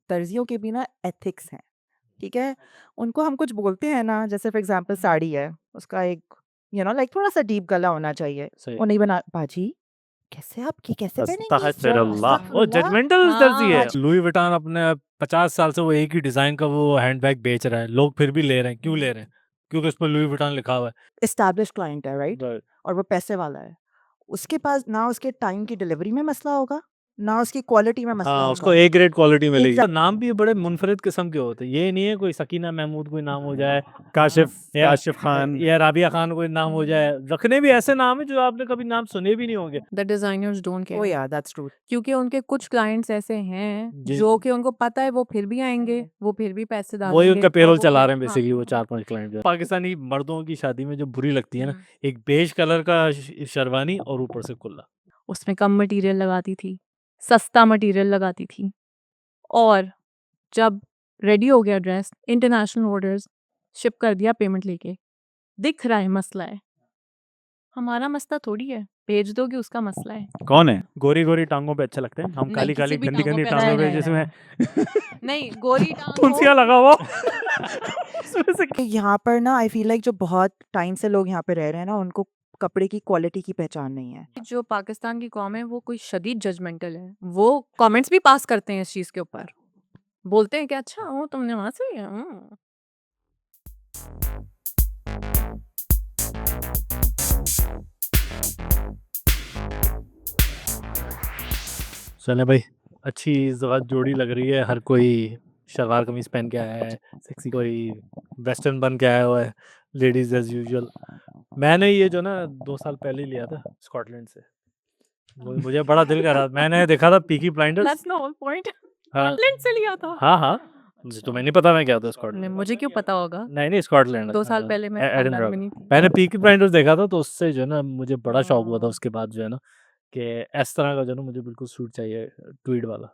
दर्जियों के भी ना एथिक्स हैं, ठीक है? उनको हम कुछ बोलते हैं ना, जैसे फॉर एग्ज़ाम्पल साड़ी है, उसका एक लाइक थोड़ा-सा डीप गला होना चाहिए। सही। वो नहीं बना पाजी, कैसे आप ये कैसे पहनेंगी? अस्तगफिरुल्लाह, वो अस्तगफिरुल्लाह। जजमेंटल दर्जी है। हाँ। लुई विटान अपने 50 साल से वो एक ही डिजाइन का वो हैंडबैग बेच रहा है, लोग फिर भी ले रहे हैं। क्यों ले रहे हैं? क्योंकि उस पर लुई विटान लिखा हुआ है। एस्टैब्लिश्ड क्लाइंट है, राइट? राइट। और वो पैसे वाला है। उसके पास ना उसके टाइम की डिलीवरी में मसला होगा, ना उसकी क्वालिटी में मसला हाँ, उसको होगा। ए ग्रेड क्वालिटी मिलेगी। एग्ज़ैक्ट नाम भी बड़े मुनफरिद किस्म के होते हैं। ये नहीं है कोई सकीना महमूद कोई नाम हो जाए, काशिफ खान। या राबिया खान कोई नाम हो जाए। रखने भी ऐसे नाम है जो आपने कभी नाम सुने भी नहीं होंगे। The designers don't oh care, या दैट्स ट्रू। क्योंकि उनके कुछ क्लाइंट्स ऐसे हैं जी। जो कि उनको पता है वो फिर भी आएंगे, वो फिर भी पैसे वही डालेंगे उनका और पेरोल वो चला फिर रहे हैं बेसिकली वो 4-5 क्लाइंट जो पाकिस्तानी मर्दों की शादी में जो बुरी लगती है ना, एक बेज कलर का शेरवानी और ऊपर से कुल्ला। उसमें कम मटेरियल लगाती थी, सस्ता मटेरियल लगाती थी, और जब रेडी हो गया ड्रेस, इंटरनेशनल ऑर्डर्स शिप कर दिया पेमेंट लेके, दिख रहा है मसला है। हमारा मसला थोड़ी है, भेज दोगे उसका मसला है। कौन है? गोरी-गोरी टांगों पे अच्छे लगते हैं। हम नहीं, काली-काली किसी भी गंदी-गंदी टांगों टांगों पे नहीं, जिसमें नहीं, गोरी टांग हो फुंसिया लगा हुआ उसमें से यहाँ पर ना आई फ़ील लाइक जो बहुत टाइम से लोग यहाँ पे रह रहे हैं ना, उनको कपड़े की क्वालिटी की पहचान नहीं है। जो पाकिस्तान की कौम है वो कोई शदीद जजमेंटल है। वो कमेंट्स भी पास करते हैं इस चीज़ के ऊपर। बोलते हैं कि अच्छा वो तुमने वहाँ से लिया? सने भाई, अच्छी इस वक़्त जोड़ी लग रही है। हर कोई शलवार कमीज़ पहन के आया है, सेक्सी कोई वेस्टर्न बन के आया हुआ है, लेडीज़ एज़ यूजुअल। मैंने ये जो ना 2 साल पहले ही लिया था स्कॉटलैंड से। मुझे बड़ा दिल कर रहा था। मैंने देखा था Peaky Blinders. That's the whole point. हाँ। स्कॉटलैंड से लिया था? हाँ, हाँ। मुझे तुम्हें नहीं पता मैं गया था नहीं, स्कॉटलैंड। मुझे क्यों पता होगा? नहीं, नहीं स्कॉटलैंड 2 साल पहले मैं स्कॉटलैंड एडिनबर्ग। में नहीं थी। मैंने पीकी ब्लाइंडर्स देखा था तो उससे जो है ना मुझे बड़ा शौक हुआ था उसके बाद जो है ना कि इस तरह का जो है ना मुझे बिल्कुल सूट चाहिए ट्वीड वाला।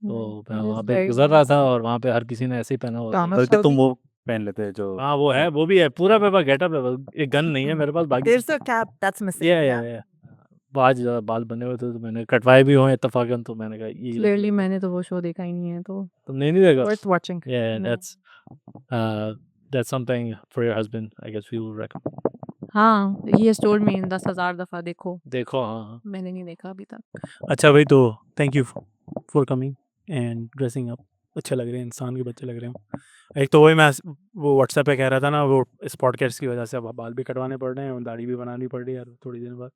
तो मैं वहाँ पे गुज़र रहा था और वहाँ पे हर किसी ने ऐसे ही पहना हुआ था। Thomas बल्कि तुम Shelby? वो पहन लेते जो हाँ, वो है, वो भी है, पूरा मेरा गेटअप है बस। एक गन नहीं है मेरे पास बाकी There's a cap that's missing. या। आज ज़्यादा बाल बने हुए थे तो मैंने कटवाए भी हुए इत्तेफ़ाकन तो मैंने कहा ये क्लियरली मैंने तो वो शो देखा ही नहीं है तो। तुमने नहीं देखा? Worth watching. Yeah, No. that's something for your husband, I guess we will recommend. हाँ, he has told me 10,000 दफ़ा देखो। देखो हाँ। मैंने नहीं देखा अभी तक। अच्छा भाई तो thank you for coming and dressing up. अच्छे लग रहे हैं, इंसान के बच्चे लग रहे हैं। एक तो वही मैं वो व्हाट्सएप पे कह रहा था ना, वो इस पॉडकास्ट की वजह से अब बाल भी कटवाने पड़ रहे हैं और दाढ़ी भी बनानी पड़ रही है यार थोड़ी दिन बाद।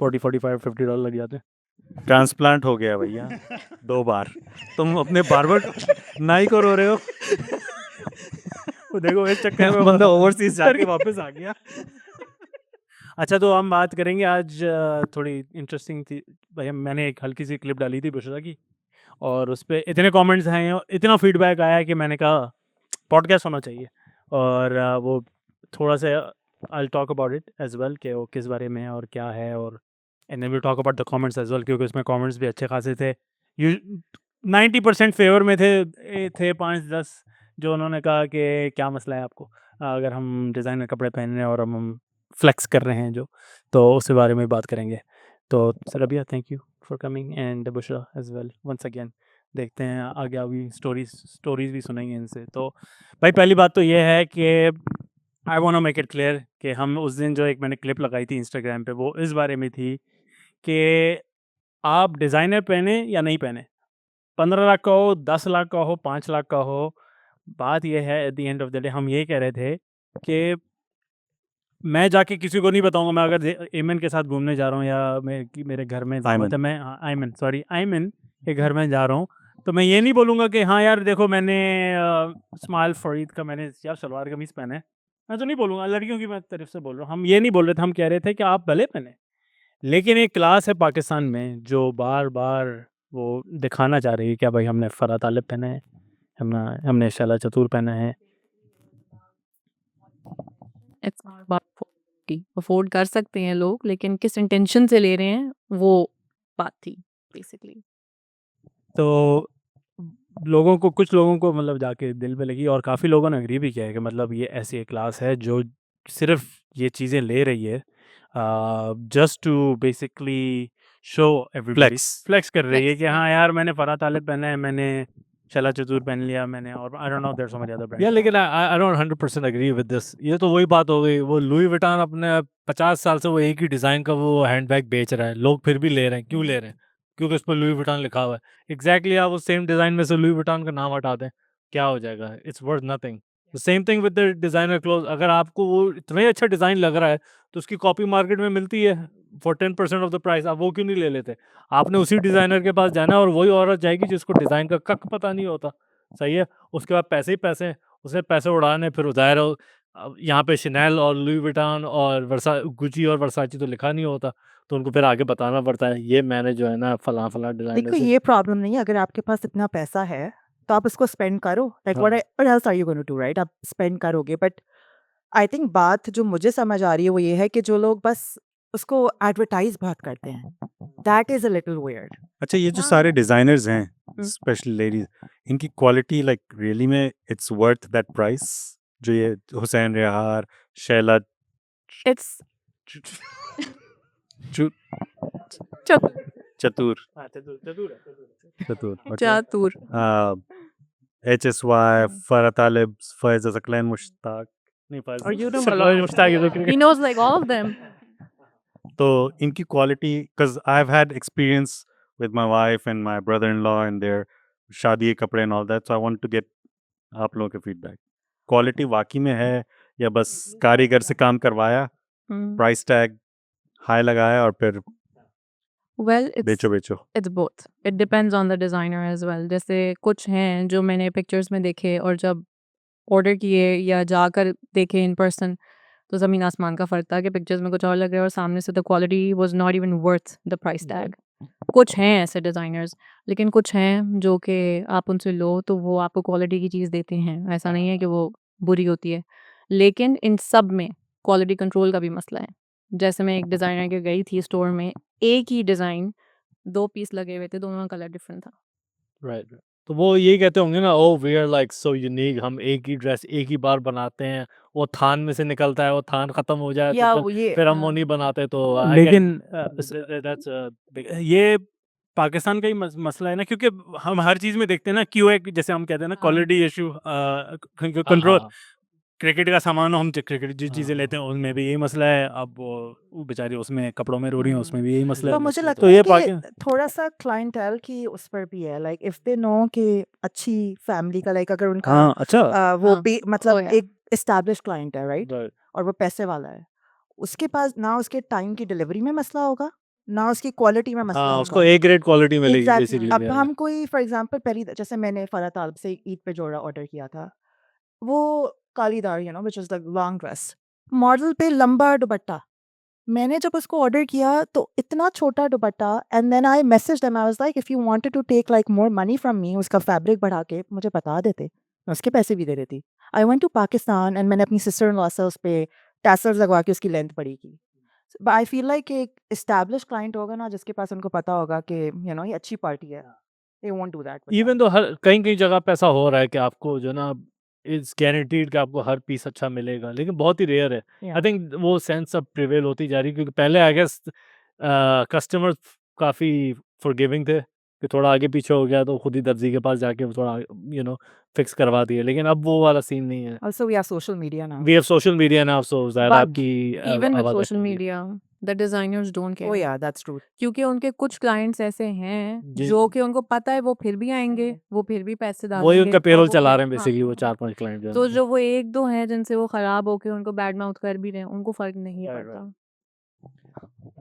40-45-50 डॉलर लग जाते हैं। ट्रांसप्लांट हो गया भैया 2 बार। तुम अपने बार्बर नाई को रो रहे हो। वो देखो इस चक्कर में बंदा ओवरसीज जाके वापस आ गया। अच्छा तो हम बात करेंगे आज थोड़ी इंटरेस्टिंग थी भाई। मैंने एक हल्की सी क्लिप डाली थी बुशरा की और उस पे इतने कमेंट्स आए हैं, इतना फीडबैक आया है कि मैंने कहा पॉडकास्ट होना चाहिए। और वो थोड़ा सा I talk about it as well कि वो किस बारे में है और क्या है, और and then we talk about the comments as well क्योंकि उसमें कमेंट्स भी अच्छे खासे थे। यू 90% फेवर में थे 5-10 जो उन्होंने कहा कि क्या मसला है आपको अगर हम डिज़ाइनर कपड़े पहन रहे हैं और हम फ्लेक्स कर रहे हैं जो, तो उसके बारे में बात करेंगे। तो Sarbia thank you for coming and Bushra as well once again. देखते हैं आगे अभी स्टोरीज भी सुनेंगे इनसे। तो भाई पहली बात तो ये है कि I want to make it clear कि हम उस दिन जो एक मैंने क्लिप लगाई थी इंस्टाग्राम पे वो इस बारे में थी कि आप डिज़ाइनर पहने या नहीं पहने, 15 लाख का हो, 10 लाख का हो, 5 लाख का हो, बात ये है eight the end of the day हम ये कह रहे थे कि मैं जाके किसी को नहीं बताऊंगा। मैं अगर एमन के साथ घूमने जा रहा हूँ या मेरे घर में आयमन। तो मैं आयमन के घर में जा रहा हूँ तो मैं ये नहीं बोलूँगा कि हाँ यार देखो मैंने इस्माइल फरीद का मैंने यार सलवार कमीज़ पहना है। मैं तो नहीं बोलूँगा, लड़कियों की मैं तरफ से बोल रहा हूँ। हम ये नहीं बोल रहे थे, हम कह रहे थे कि आप भले पहने, लेकिन एक क्लास है पाकिस्तान में जो बार बार वो दिखाना चाह रही है क्या भाई हमने फ़राह तालिब पहना है, हमने शैला चतुर पहना है। इट्स नॉट अबाउट अफोर्ड कर सकते हैं लोग, लेकिन किस इंटेंशन से ले रहे हैं वो बात थी बेसिकली। तो कुछ लोगों को मतलब जाके दिल पे लगी और काफ़ी लोगों ने एग्री भी किया है कि मतलब ये ऐसी एक क्लास है जो सिर्फ ये चीज़ें ले रही है just to basically show everybody, flex कर रही है कि हाँ यार मैंने फ़राह तालिब पहना है, मैंने शैला चतुर पहन लिया मैंने, और I don't know there so many other या ब्रांड्स। लेकिन I don't 100% agree with this. ये तो वही बात हो गई, वो लुई विटान अपने 50 साल से वो एक ही डिज़ाइन का वो हैंडबैग बेच रहा है, लोग फिर भी ले रहे हैं। क्यों ले रहे हैं? क्योंकि उस पर लुई विटान लिखा हुआ है। एग्जैक्टली आप उस सेम डिज़ाइन में से लुई विटान का नाम हटा दें, क्या हो जाएगा? It's worth nothing. The same thing with the designer cloth. अगर आपको वो इतना ही अच्छा डिज़ाइन लग रहा है तो उसकी कॉपी मार्केट में मिलती है फॉर 10% ऑफ द प्राइस, आप वो क्यों नहीं ले लेते? आपने उसी डिज़ाइनर के पास जाना है और वही औरत जाएगी जिसको डिज़ाइन का कख पता नहीं होता, सही है? उसके बाद पैसे ही पैसे हैं, उसने पैसे उड़ाने, फिर ज़ाहिर हो यहाँ पे शनेल और लुई विटान और गुची और वर्साची तो लिखा नहीं होता, तो उनको फिर आगे बताना पड़ता है, ये मैंने जो है ना फलां डिज़ाइनर देखो से। ये प्रॉब्लम नहीं है, अगर आपके पास इतना पैसा है तो आप उसको स्पेंड करो, लाइक हाँ। What else are you going to do, right? आप स्पेंड करोगे, बट आई थिंक बात जो मुझे समझ आ रही है वो ये है कि जो लोग बस उसको एडवर्टाइज बहुत करते हैं, that is a little weird. अच्छा, ये जो हाँ। सारे डिज़ाइनर्स हैं, हुँ। स्पेशली लेडीज़, इनकी क्वालिटी लाइक रियली में इट्स वर्थ दैट प्राइस? जो ये हुसैन रेहार, शैला इट्स चु चतुर चतुर हाँ, चतुर है। चतुर, ओके। चतुर HSY, फरह तालिब, फैज़ सकलैन, मुश्ताक, नहीं और फैज़ यू नो सकलैन मुश्ताक ये तो he cricket. knows like all of them. तो इनकी quality, because I have had experience with my wife and my brother in law and there शादी के कपड़े and all that, so I want to get आप लोगों के feedback. Quality वाक़ई में है या बस कारीगर से काम करवाया, Hmm. प्राइस टैग हाई लगाया और फिर Well, बेचो? it's both. It depends on the designer as well. जैसे कुछ हैं जो मैंने पिक्चर्स में देखे और जब ऑर्डर किए या जाकर देखे इन पर्सन, तो ज़मीन आसमान का फ़र्क था कि पिक्चर्स में कुछ और लग रहा है और सामने से the quality was not even worth the price tag. कुछ हैं ऐसे डिज़ाइनर्स, लेकिन कुछ हैं जो कि आप उनसे लो तो वो आपको क्वालिटी की चीज़ देते हैं। ऐसा नहीं है कि वो बुरी होती है, लेकिन इन सब में क्वालिटी कंट्रोल का भी मसला है। जैसे मैं एक डिज़ाइनर के गई थी स्टोर में, एक ही डिज़ाइन 2 पीस लगे हुए थे, दोनों का कलर डिफरेंट था। राइट। तो वो यही कहते होंगे ना, oh we are like so unique, हम एक ही ड्रेस एक ही बार बनाते हैं, वो थान में से निकलता है, वो थान खत्म हो जाए या तो वो ये फिर हम वो हाँ। नहीं बनाते। तो लेकिन दैट्स ये पाकिस्तान का ही मसला है ना, क्योंकि हम हर चीज़ में देखते हैं ना QA, जैसे हम कहते हैं ना हाँ। Quality issue, control. हाँ, क्रिकेट का सामान हम क्रिकेट जो चीज़ें लेते हैं उनमें भी यही मसला है। अब वो बेचारी उसमें कपड़ों में रो रही हैं, उसमें भी यही मसला पर है। मुझे मसला लगता तो है ये कि थोड़ा सा क्लाइंटेल की उस पर भी है, लाइक इफ दे नो कि अच्छी फैमिली का, लाइक अगर उनका हाँ, अच्छा। वो हाँ। भी मतलब Oh, yeah. एक एस्टैब्लिश क्लाइंट है, राइट? राइट। और वो पैसे वाला है, उसके पास ना उसके टाइम की डिलीवरी में मसला होगा, ना उसकी क्वालिटी में मसला हाँ, होगा। उसको ए ग्रेड क्वालिटी मिलेगी एग्जैक्टली। बेसिकली। अब हम कोई फॉर एग्जांपल पहली जैसे मैंने फरह तालिब से ईद पे जोड़ा ऑर्डर किया था, वो कालीदार which is the long dress model पे लंबा दुपट्टा। मैंने जब उसको ऑर्डर किया तो इतना छोटा dupatta, and then I message them, I was like if you wanted to take like more money from me, उसका फैब्रिक बढ़ा के मुझे बता देते, मैं उसके पैसे भी दे देती। I went to Pakistan and मैंने अपनी सिस्टर इन लॉ से उस पे टैसल्स लगवा के उसकी लेंथ बड़ी की। बट आई फील लाइक एक एस्टैब्लिश क्लाइंट होगा ना, जिसके पास उनको पता होगा कि ये अच्छी पार्टी है, they won't do that. Even तो हर कहीं जगह पे ऐसा हो रहा है कि आपको जो ना इट्स गारंटीड कि आपको हर पीस अच्छा मिलेगा, लेकिन बहुत ही रेयर है। Yeah. आई थिंक वो सेंस अब प्रिवेल होती जा रही है, क्योंकि पहले आई गेस कस्टमर्स काफ़ी फॉरगिविंग थे कि थोड़ा आगे पीछे हो गया तो खुद ही दर्जी के पास जाके थोड़ा फिक्स करवा दिए, लेकिन अब वो वाला सीन नहीं है। Also, we have social media now. We have social media now, so ज़ाहिर But आपकी Even with आवाज़ social रखनी है। media, the designers don't care. Oh yeah, that's true. क्योंकि उनके कुछ क्लाइंट्स ऐसे हैं जी। जो कि उनको पता है वो फिर भी आएंगे, वो फिर भी पैसे वही डालेंगे उनका और पेरोल वो चला रहे हैं हाँ। बेसिकली, वो 4-5 क्लाइंट जो तो हैं। जो वो 1-2 हैं जिनसे वो खराब होके उनको बैड माउथ कर भी रहे हैं, उनको फर्क नहीं Right,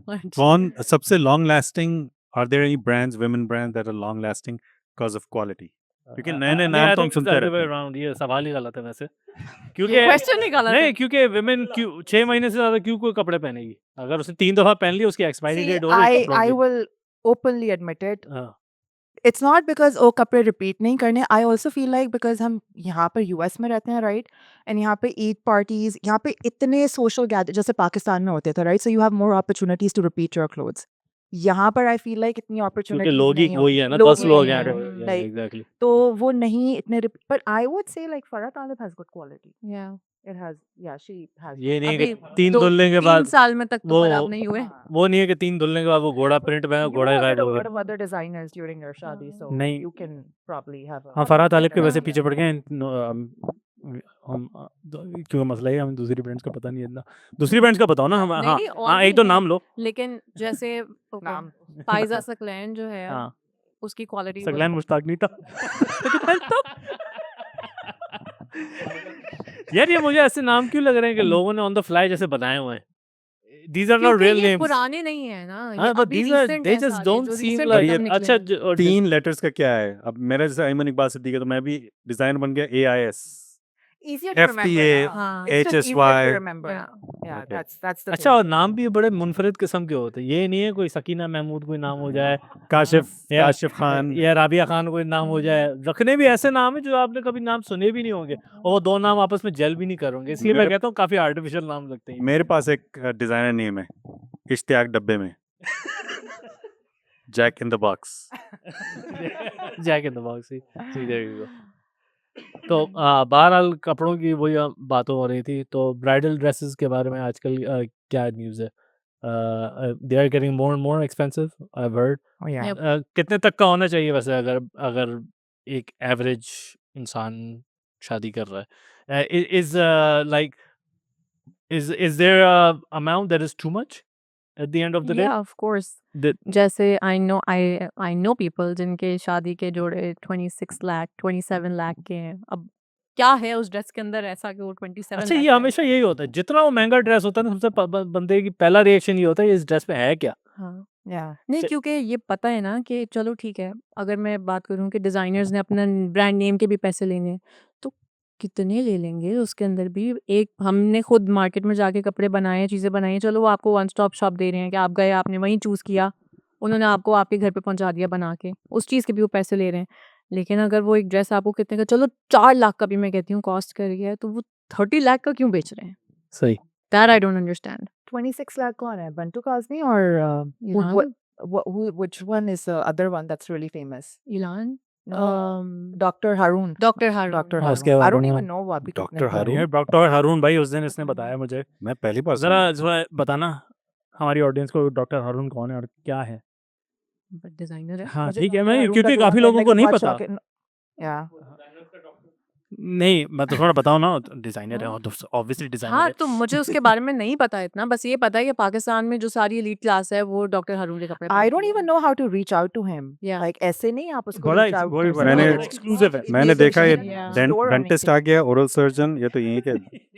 पड़ता। कौन सबसे long lasting? Are there any brands, women brands that are long lasting because of quality? क्योंकि नए-नए नाम तो हम सुनते रहते हैं। अराउंड ये सवाल ही गलत है वैसे, क्योंकि क्वेश्चन ही गलत है। नहीं, क्योंकि विमेन क्यों 6 महीने से ज़्यादा क्यों कोई कपड़े पहनेगी? अगर उसने 3 दफ़ा पहन लिया, उसकी एक्सपायरी See, डेट हो गई कपड़ों I की। will openly admit it. हाँ, It's not because वो कपड़े रिपीट नहीं करने। I also feel like because हम यहाँ पर US में रहते हैं, राइट? एंड यहाँ पे ईद पार्टीज, यहाँ पे इतने सोशल गैदर जैसे पाकिस्तान में होते थे, right? So you have more opportunities to repeat your clothes. यहाँ पर आई फील लाइक इतनी क्योंकि अपॉर्चुनिटीज लोग ही नहीं वही होती। है ना, लोग 10 ही लोग नहीं हैं। हैं, Yeah, like एग्ज़ैक्टली। तो वो नहीं इतने, but I would say like Farah Talib has good quality. Yeah. It has, yeah, she has. ये नहीं है अभी कि 3 दो धुलने के 3 बाद साल में तक तो वो खराब नहीं हुए। हाँ. वो नहीं है कि 3 धुलने के बाद वो घोड़ा प्रिंट में You घोड़ा ही have गायब a हो lot गया। of other designers during your शादी, so नहीं। you can probably have a हाँ फरहाद तालिब के वैसे better पीछे idea. पड़ गए हैं, हम क्योंकि मसला है हमें दूसरी ब्रांड्स का पता नहीं है इतना। दूसरी ब्रांड्स का बताओ ना हम। हाँ नहीं, और हाँ भी एक तो हैं। नाम लो। लेकिन जैसे नाम. फाइजा सकलैन जो है हाँ उसकी क्वालिटी सकलैन मुश्ताक नहीं था। यार ये मुझे ऐसे नाम क्यों लग रहे हैं कि लोगों ने ऑन द फ्लाई जैसे बनाए हुए हैं? These are not क्योंकि real ये names. पुराने नहीं है ना, ये हाँ, but अभी these are recent they हैं just सारे, don't जो seem recent like एकदम निकले अच्छा हैं। 3 लेटर्स का क्या है? अब मेरा जैसे अयमन इकबाल सिद्दीकी है तो मैं भी डिजाइनर बन गया AIS। Easier to remember. FTA, हाँ। It's just easier HSY. to remember. Yeah. Yeah, Okay. that's the अच्छा thing. और नाम भी बड़े मुनफरिद किस्म के होते हैं। ये नहीं है कोई सकीना महमूद कोई नाम हो जाए, काशिफ खान। या राबिया खान कोई नाम हो जाए। रखने भी ऐसे नाम है जो आपने कभी नाम सुने भी नहीं होंगे और वो 2 नाम आपस में जेल भी नहीं करोगे। इसलिए मैं मेरे- कहता हूँ काफी आर्टिफिशियल नाम लगते हैं। मेरे पास एक डिजाइनर नेम है, इश्तियाक डब्बे में। Jack in the box. Jack in the box. See, there you go. तो बहरहाल कपड़ों की वही बातें हो रही थी। तो ब्राइडल ड्रेसेस के बारे में आजकल क्या न्यूज़ है? They are getting more and more expensive, I have heard. Oh yeah. Yep. कितने तक का होना चाहिए वैसे अगर अगर एक एवरेज इंसान शादी कर रहा है? Is like is there a amount that is too much at the end of the day? Yeah, of course. जैसे I know people जिनके शादी के जोड़े 26 लाख 27 लाख के हैं। अब क्या है उस ड्रेस के अंदर ऐसा कि वो 27 अच्छा लाख ये का है? हमेशा यही होता है, जितना वो महंगा ड्रेस होता है ना सबसे बंदे की पहला रिएक्शन ये होता है इस ड्रेस में है क्या? हाँ। Yeah. नहीं से- क्योंकि ये पता है ना कि चलो ठीक है, अगर मैं बात करूँ कि डिज़ाइनर्स ने अपना ब्रांड नेम के भी पैसे लेने हैं, तो कितने ले लेंगे उसके अंदर भी। एक हमने खुद मार्केट में जाके कपड़े बनाए हैं, चीज़ें बनाई हैं, चलो वो आपको वन स्टॉप शॉप दे रहे हैं कि आप गए, आपने वहीं चूज़ किया, उन्होंने आपको आपके घर पे पहुँचा दिया बना के, उस चीज़ के भी वो पैसे ले रहे हैं। लेकिन अगर वो एक ड्रेस आपको कितने का, चलो 4 लाख का भी मैं कहती हूँ कॉस्ट कर गया है, तो वो 30 लाख का क्यों बेच रहे हैं? सही। That I don't understand. 26 lakh कौन है? Bantu Kazmi or Ilan? which one is the other one that's really famous? Elan? No, Dr. Haroon. Doctor Haroon. Dr. हाँ, Haroon. उसके I बारे don't में even know what we Dr. Haroon? यार doctor हारून भाई उस दिन इसने बताया मुझे। मैं पहली बार जरा सुना। जरा बताना हमारी ऑडियंस को डॉक्टर हारून कौन है और क्या है? बट डिज़ाइनर है। हाँ मुझे ठीक है, Dr. मैं Haroon क्योंकि का काफी जो लोगों को नहीं बहुत पता। शौक है। Yeah. नहीं मैं तो थोड़ा बताओ ना, डिजाइनर है और ऑब्वियसली डिजाइनर हाँ, है। तो मुझे उसके बारे में नहीं पता इतना, बस ये पता है कि पाकिस्तान में जो सारी एलीट क्लास है वो डॉक्टर हारून के कपड़े I पहनती don't है। even know how to reach out to him. Yeah. Like ऐसे नहीं आप उसको बड़ा reach out वही कर बड़ा सकते मैंने- हो। एक्सक्लूसिव है। मैंने देखा ये Yeah. store होने डेंटिस्ट की। आ गया, ओरल सर्जन, ये तो यही के।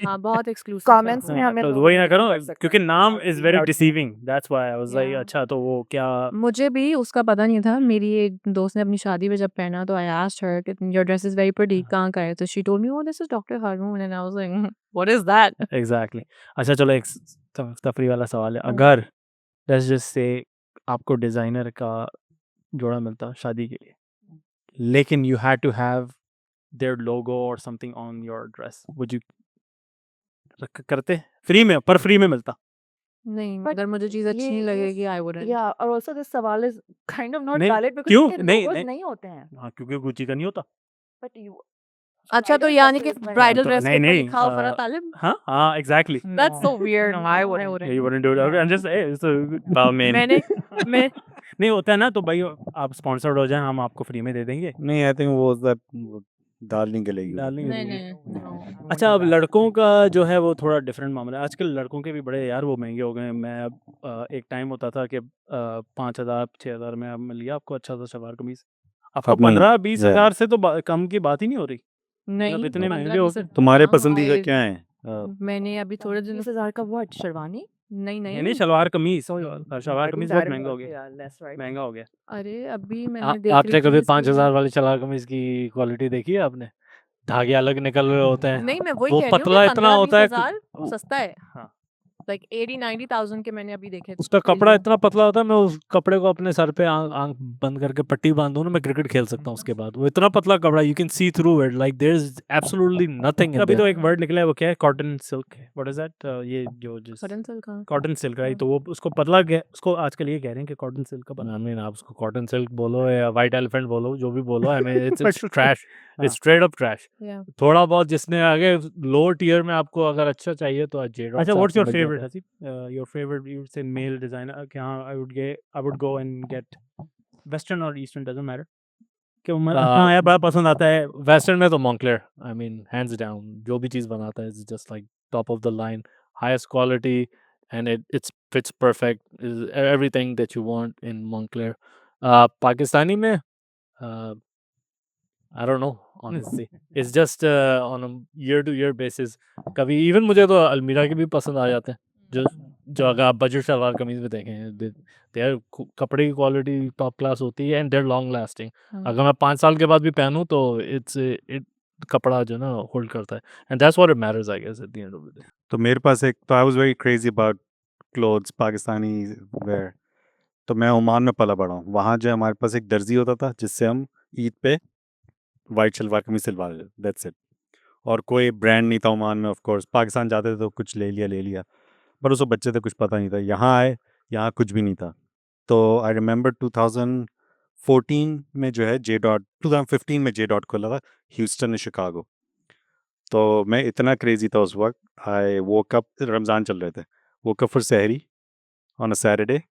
हाँ, बहुत एक्सक्लूसिव है। Comments में हमें तो लोग वही ना नहीं करो कर सकते। क्योंकि नाम is very Out- deceiving, that's why I was like Yeah. अच्छा तो वो क्या मुझे भी उसका पता नहीं था। मेरी एक दोस्त ने अपनी शादी में जब पहना तो आई आस्क्ड हर कि your dress is very pretty, कहाँ का है? तो she told me oh this is doctor Haroon and I was like what is that? Exactly. अच्छा चलो एक तफरी वाला सवाल है, अगर लेट्स जस्ट से आपको डिजाइनर का जोड़ा मिलता शादी के लिए, लेकिन you had to have their logo और something on your dress, would you करते? फ्री में, पर फ्री में मिलता? नहीं, But अगर मुझे चीज़ अच्छी ये- नहीं ये लगेगी आई वुडंट। Yeah, और also this सवाल is kind of not नहीं, valid because क्यों? इनके नहीं, logos नहीं। नहीं होते हैं। हाँ क्योंकि गुची का नहीं होता। But you अच्छा तो bridal यानी कि dresses में- ब्राइडल तो ड्रेस के नहीं, ऊपर नहीं, लिखा हो फरहाद तालिब? हाँ हाँ exactly. That's so weird. No, I wouldn't. Yeah, you wouldn't do it. Okay, I'm just it's a Well, man. मैंने मैं नहीं होता है ना, तो भाई आप स्पॉन्सर्ड हो जाएं, हम आपको फ्री में दे देंगे। नहीं, आई थिंक वो दाल नहीं गलेगी। डाल देंगे। नहीं no. अच्छा अब लड़कों का जो है वो थोड़ा डिफरेंट मामला है। आजकल लड़कों के भी बड़े यार वो महंगे हो गए हैं। मैं अब एक टाइम होता था कि 5,000 6,000 में अब मिल गया आपको अच्छा सा सलवार कमीज। आपको अब नहीं। 15-20 हज़ार से तो कम की बात ही नहीं हो रही। नहीं इतने 15 महंगे हो से- तुम्हारे हाँ, पसंदीदा I- क्या है? मैंने अभी थोड़े दिन 20,000 का what? शेरवानी? नहीं नहीं नहीं सलवार कमीज, I सलवार think कमीज that बहुत is महंगा हो what- गया, yeah, less, right? महंगा हो गया। अरे अभी मैंने देख आपने रही कभी थी 5,000 वाली सलवार कमीज की क्वालिटी देखी है आपने? धागे अलग निकल रहे होते हैं। नहीं मैं वही वो कह रही हूँ पतला कि इतना होता है 15-20 हज़ार सस्ता है। लाइक 80-90,000 के मैंने अभी देखे उसका खेल कपड़ा लिए। इतना पतला होता है, मैं उस कपड़े को अपने सर पे आंख बंद करके पट्टी बांध दूं ना, मैं क्रिकेट खेल सकता हूँ उसके बाद। वो इतना पतला कपड़ा, you can see through it, like there is absolutely nothing in अभी तो देयर। एक वर्ड निकला है, वो क्या है? Cotton silk. What is that? ये जो जिस कॉटन सिल्क का कॉटन सिल्क, राइट? तो वो उसको पतला उसको आजकल ये कह रहे हैं कि कॉटन सिल्क का बना। आई मीन, आप उसको कॉटन सिल्क बोलो या व्हाइट एलिफेंट बोलो, जो भी बोलो, I mean it's But- trash, हाँ। It's straight up trash. या थोड़ा बहुत जिसने आगे लोअर टियर में आपको अगर अच्छा चाहिए तो जेड अच्छा, what's your favourite Haseeb? Your favourite, you say male designer कि हाँ, I would go and get western और ईस्टर्न, डजंट मैटर कि हाँ यार बड़ा पसंद आता है। वेस्टर्न में तो Moncler, I mean hands down, जो भी चीज़ बनाता है is just like top of the line, highest quality, and it's fits perfect, is everything that you want in Moncler. Pakistani में I don't know honestly, it's just on a year to year basis. कभी even मुझे तो अलमीरा के भी पसंद आ जाते हैं, जो जो अगर आप बजट सलवार कमीज में देखें, देयर कपड़े की क्वालिटी टॉप क्लास होती है एंड देयर लॉन्ग लास्टिंग। अगर मैं 5 साल के बाद भी पहनूं तो इट कपड़ा जो ना होल्ड करता है, and that's what it matters I guess at the end of the day. तो मेरे पास एक, तो I was very crazy about clothes, Pakistani wear. तो मैं ओमान में पला बड़ा हूँ। वहाँ जो है हमारे पास एक दर्जी होता था जिससे हम ईद पे वाइट शलवार कमीज सिलवा लेते, दैट्स इट। और कोई ब्रांड नहीं था ओमान में। ऑफ कोर्स पाकिस्तान जाते थे तो कुछ ले लिया, पर उसको बच्चे थे, कुछ पता नहीं था। यहाँ आए, यहाँ कुछ भी नहीं था। तो आई रिमेंबर 2014 में जो है जे डॉट, 2015 में जे डॉट खुला था ह्यूस्टन में, शिकागो। तो मैं इतना क्रेजी था उस वक्त। आई वोक अप, रमज़ान चल रहे थे, woke up for sehri on a Saturday,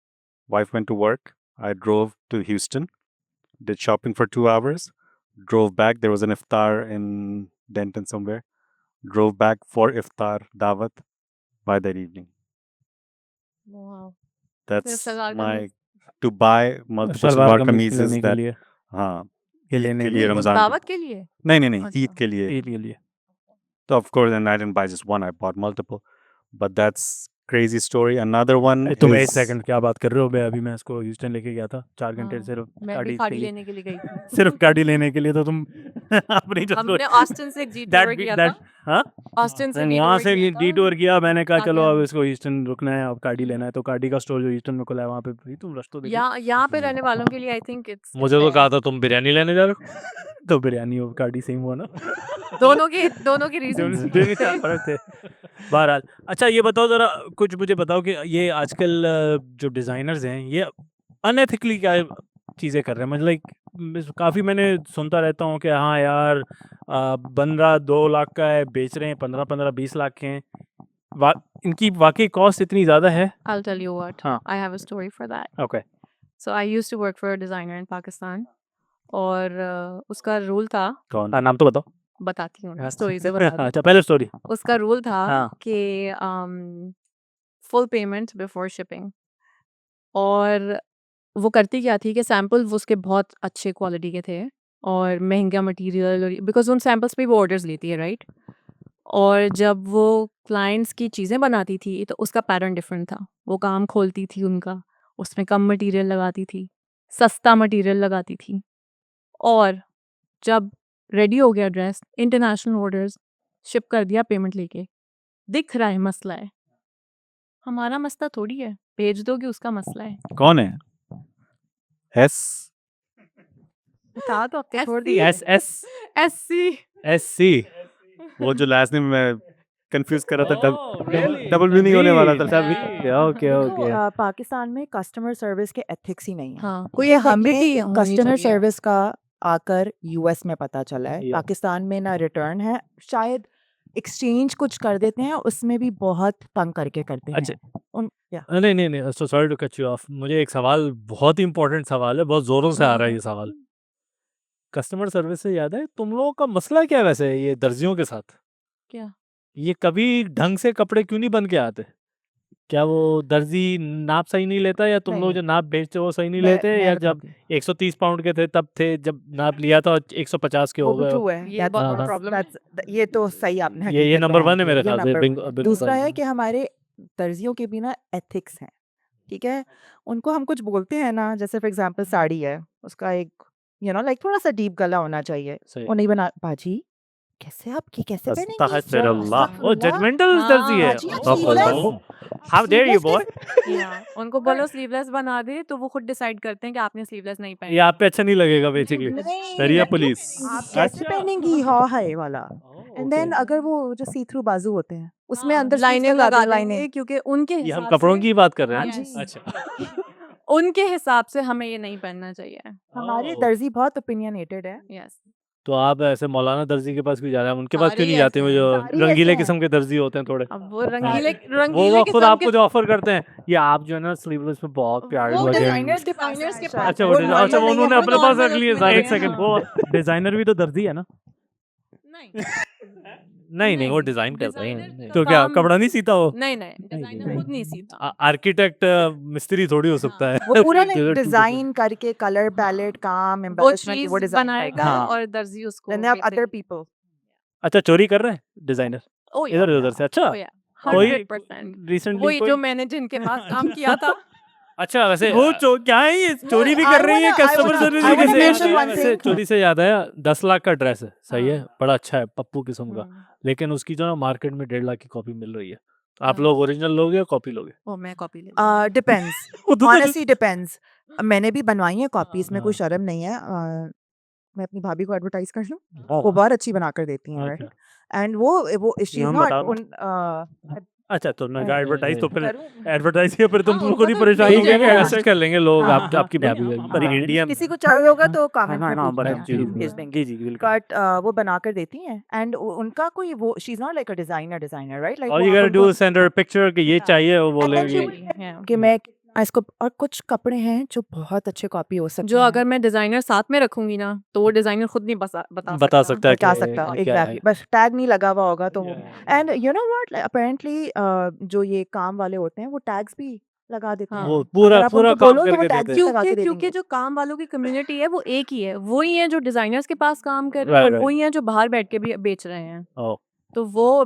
wife went to work, I drove to Houston, did shopping for 2 hours, drove back. There was an iftar in Denton somewhere. Drove back for iftar dawat by that evening. Wow That's salwar my कमीज to buy multiple salwar salwar कमीज kameezes लेने के that, लिए, हाँ, के ईद लेने के में लिए, वो रमज़ान दावत के लिए। नहीं अच्छा। ईद के लिए। ईद के लिए। So of course, and I didn't buy just one, I bought multiple. But that's crazy story. Another one तुम एक is सेकंड क्या बात कर रहे हो? मैं अभी मैं इसको ह्यूस्टन लेके गया था 4 घंटे हाँ, सिर्फ मैं भी गाड़ी खाड़ी के लिए, लेने के लिए गई थी। सिर्फ गाड़ी लेने के लिए। तो तुम अपनी जो हमने ऑस्टिन से एक जी दैट टूर किया दैट था। हाँ, ऑस्टिन से यहाँ detour से किया था। डिटूर किया। मैंने कहा आगे चलो अब हम इसको ह्यूस्टन रुकना है, अब गाड़ी लेना है। तो गाड़ी का स्टोर जो ह्यूस्टन में खुला है वहाँ पे, भाई तुम रश तो देखो। यहाँ पे रहने वालों के लिए आई थिंक इट्स मुझे तो कहा था तुम बिरयानी लेने जा रहे हो। तो बिरयानी और गाड़ी सेम हुआ ना। दोनों के रीजंस दोनों के फर्क थे। बहरहाल, अच्छा ये बताओ ज़रा, कुछ मुझे बताओ कि ये आजकल जो डिज़ाइनर्स हैं ये अनएथिकली क्या चीज़ें कर रहे हैं? मतलब लाइक काफ़ी मैंने सुनता रहता हूँ कि हाँ यार, बंदा 2 लाख का है, बेच रहे हैं 15-15, 20 लाख के हैं। इनकी वाकई कॉस्ट इतनी ज़्यादा है? I'll tell you what. हाँ। I have a story for that. Okay. So I used to work for a designer in Pakistan और उसका रूल था, कौन? नाम तो बताओ। बताती हूँ स्टोरी से बता दूँ। अच्छा, पहले स्टोरी। उसका रूल था हाँ। कि फुल पेमेंट बिफोर शिपिंग। और वो करती क्या थी कि सैंपल उसके बहुत अच्छे क्वालिटी के थे और महंगा मटेरियल, और बिकॉज उन सैंपल्स पे वो ऑर्डर्स लेती है, राइट। और जब वो क्लाइंट्स की चीज़ें बनाती थी तो उसका पैटर्न डिफरेंट था। वो काम खोलती थी उनका, उसमें कम मटेरियल लगाती थी, सस्ता मटेरियल लगाती थी। और जब रेडी हो गया ड्रेस, इंटरनेशनल ऑर्डर्स, शिप कर दिया पेमेंट लेके, दिख रहा है मसला है। हमारा मसला थोड़ी है, भेज दोगे उसका मसला है। कौन है? एस बता तो आपने छोड़ SC, दिया। SC, SC। वो जो लास्ट में मैं कंफ्यूज कर रहा था, really? डबल भी नहीं होने वाला था। Okay okay. पाकिस्तान में कस्टमर सर्विस के एथिक्स ही नहीं है। हाँ, कोई ये हमें होनी कस्टमर चाहिए। सर्विस का आकर यूएस में पता चला है। या। पाकिस्तान में ना रिटर्न है, शायद एक्सचेंज कुछ कर देते हैं, उसमें भी बहुत तंग करके करते हैं। अच्छा। या नहीं, so sorry to cut you off. मुझे एक सवाल, बहुत ही इंपॉर्टेंट सवाल है, बहुत जोरों से आ रहा है ये सवाल। कस्टमर सर्विस से याद है, तुम लोगों का मसला क्या है वैसे ये दर्जियों के साथ? क्या? ये कभी ढंग से कपड़े क्यों नहीं बन के आते? क्या वो दर्जी नाप सही नहीं लेता, या तुम नहीं, लोग नहीं। जो नाप बेचते हो वो सही नहीं मैं लेते, या जब बताती हूँ। 130 पाउंड के थे तब थे, जब नाप लिया था 150 के वो हो भी गए हो? ट्रू है। ये बहुत बड़ा प्रॉब्लम है। ये तो सही आपने ये हकीकत नंबर बयान 1 है की मेरे ये ख्याल से। Number Bing- 1। बिंग- दूसरा है कि हमारे दर्जियों के भी ना एथिक्स हैं, ठीक है? उनको हम कुछ बोलते हैं ना, जैसे फॉर एग्जांपल साड़ी है, उसका एक लाइक थोड़ा सा डीप गला होना चाहिए। सही। वो नहीं बना, बाजी कैसे आप कैसे पहनेंगी? अस्तगफिरुल्लाह, वो अस्तगफिरुल्लाह। जजमेंटल दर्जी है। हाजी, आप अस्तगफिरुल्लाह। How dare you boy? या उनको बोलो स्लीवलेस बना दे तो वो खुद डिसाइड करते हैं कि आपने स्लीवलेस नहीं ये पहनी। आप पे अच्छा नहीं लगेगा बेसिकली। नहीं, दरिया पुलिस आप कैसे पहनेंगी हाय वाला? एंड देन अगर वो जो सी थ्रू बाजू होते हैं, उसमें अंदर लाइनें स्लीव्स लगा लाइनें। देंगे क्योंकि उनके ये हम हिसाब कपड़ों से की बात कर रहे हैं। हाँ जी। अच्छा। उनके हिसाब से हमें ये नहीं पहनना चाहिए। हमारे दर्जी बहुत ओपिनियनेटेड है। यस तो आप ऐसे मौलाना दर्जी के पास क्यों जा रहे हैं? उनके पास क्यों सारे नहीं जाते ऐसे वो जो हैं, सारे रंगीले ऐसे हैं। किस्म के दर्जी होते हैं थोड़े? अब वो रंगीले वो रंगीले खुद किस्म आपको के जो ऑफर करते हैं, ये आप जो है ना स्लीवलेस में बहुत प्यारे वो लगे। डिजाइनर्स डिजाइनर्स के पास अच्छा है। वो वो डिज़ाइन normal अच्छा वो नहीं है, उन्होंने वो अपने पास normal रख लिए। उसमें एक है, सेकंड, हाँ। वो डिजाइनर भी तो दर्जी है ना? नहीं नहीं वो नहीं, डिजाइन करता है। डिजाइनर तो का क्या काम- कपड़ा नहीं सीता वो? नहीं डिजाइनर खुद नहीं सीता। आर्किटेक्ट मिस्त्री थोड़ी हो सकता है। वो पूरा Those are two डिजाइन करके कलर पैलेट काम वो एम्बेलिशमेंट चीज वो डिजाइन बनाएगा हाँ। और दर्जी उसको देन दे हैव अदर बेचेगा। पीपल। अच्छा चोरी कर रहे हैं डिजाइनर ओ या, इधर उधर से? अच्छा ओ या, कोई 100%। रिसेंटली वही जो मैंने जिनके पास काम किया था। अच्छा वैसे वो क्या है ये चोरी भी I कर रही है wanna- I customer wanna- service I भी wanna कैसे? mention one वैसे thing. चोरी से याद आया, 10 लाख का ड्रेस है, सही है, हाँ। बड़ा अच्छा है, पप्पू किस्म का, हम्म, लेकिन उसकी जो ना मार्केट में 1.5 लाख की कॉपी मिल रही है। आप हाँ। लोग ओरिजिनल लोगे या कॉपी लोगे? ओ मैं कॉपी ले लूंगी। डिपेंड्स वो तो ऑनेस्टली डिपेंड्स। मैंने भी बनवाई है कॉपी, इसमें कोई हाँ। शर्म नहीं है। मैं अपनी भाभी को एडवर्टाइज कर लूं, हाँ। वो बहुत अच्छी बना कर देती हैं, अच्छा। राइट? एंड वो शी इज हम नॉट बता दो। उन अच्छा तो मैं नहीं, एडवर्टाइज तो फिर करूं? एडवर्टाइज के फिर तुम हाँ, खुद ही उनको तो परेशान भेज होगे कि देना। ऐसे कर लेंगे लोग। हाँ, आप आपकी भाभी पर हाँ, इंडियन किसी को चाहिए होगा तो कमेंट हाँ में हाँ पूछ लेना, जी भेज देंगे। जी बिल्कुल। बट वो बना कर देती हैं एंड उनका कोई वो she is not like a designer right? Like all you गोtta do is send her a picture कि ये हाँ। चाहिए, वो And then she बोलेगी। will Yeah. कि मैं इसको। और कुछ कपड़े हैं जो बहुत अच्छे कॉपी हो सकते जो हैं। अगर मैं डिजाइनर साथ में रखूंगी ना तो वो डिजाइनर खुद नहीं बता सकता है बता कि सकता क्या एग्जैक्टली, है। बस टैग नहीं लगा हुआ होगा तो वो। Yeah. And you know what apparently जो ये काम वाले होते हैं वो टैग्स भी लगा देते हैं। वो हाँ। पूरा अगर आप पूरा उनको काम बोलो तो वो करके टैग्स देते भी हैं। लगा के क्योंकि दे क्योंकि देंगे। जो काम वालों की कम्युनिटी है वो एक ही है, वही है जो डिजाइनर्स के पास काम कर रहे Right, हैं और right. वही है जो बाहर बैठ के भी बेच रहे हैं। Oh. तो वो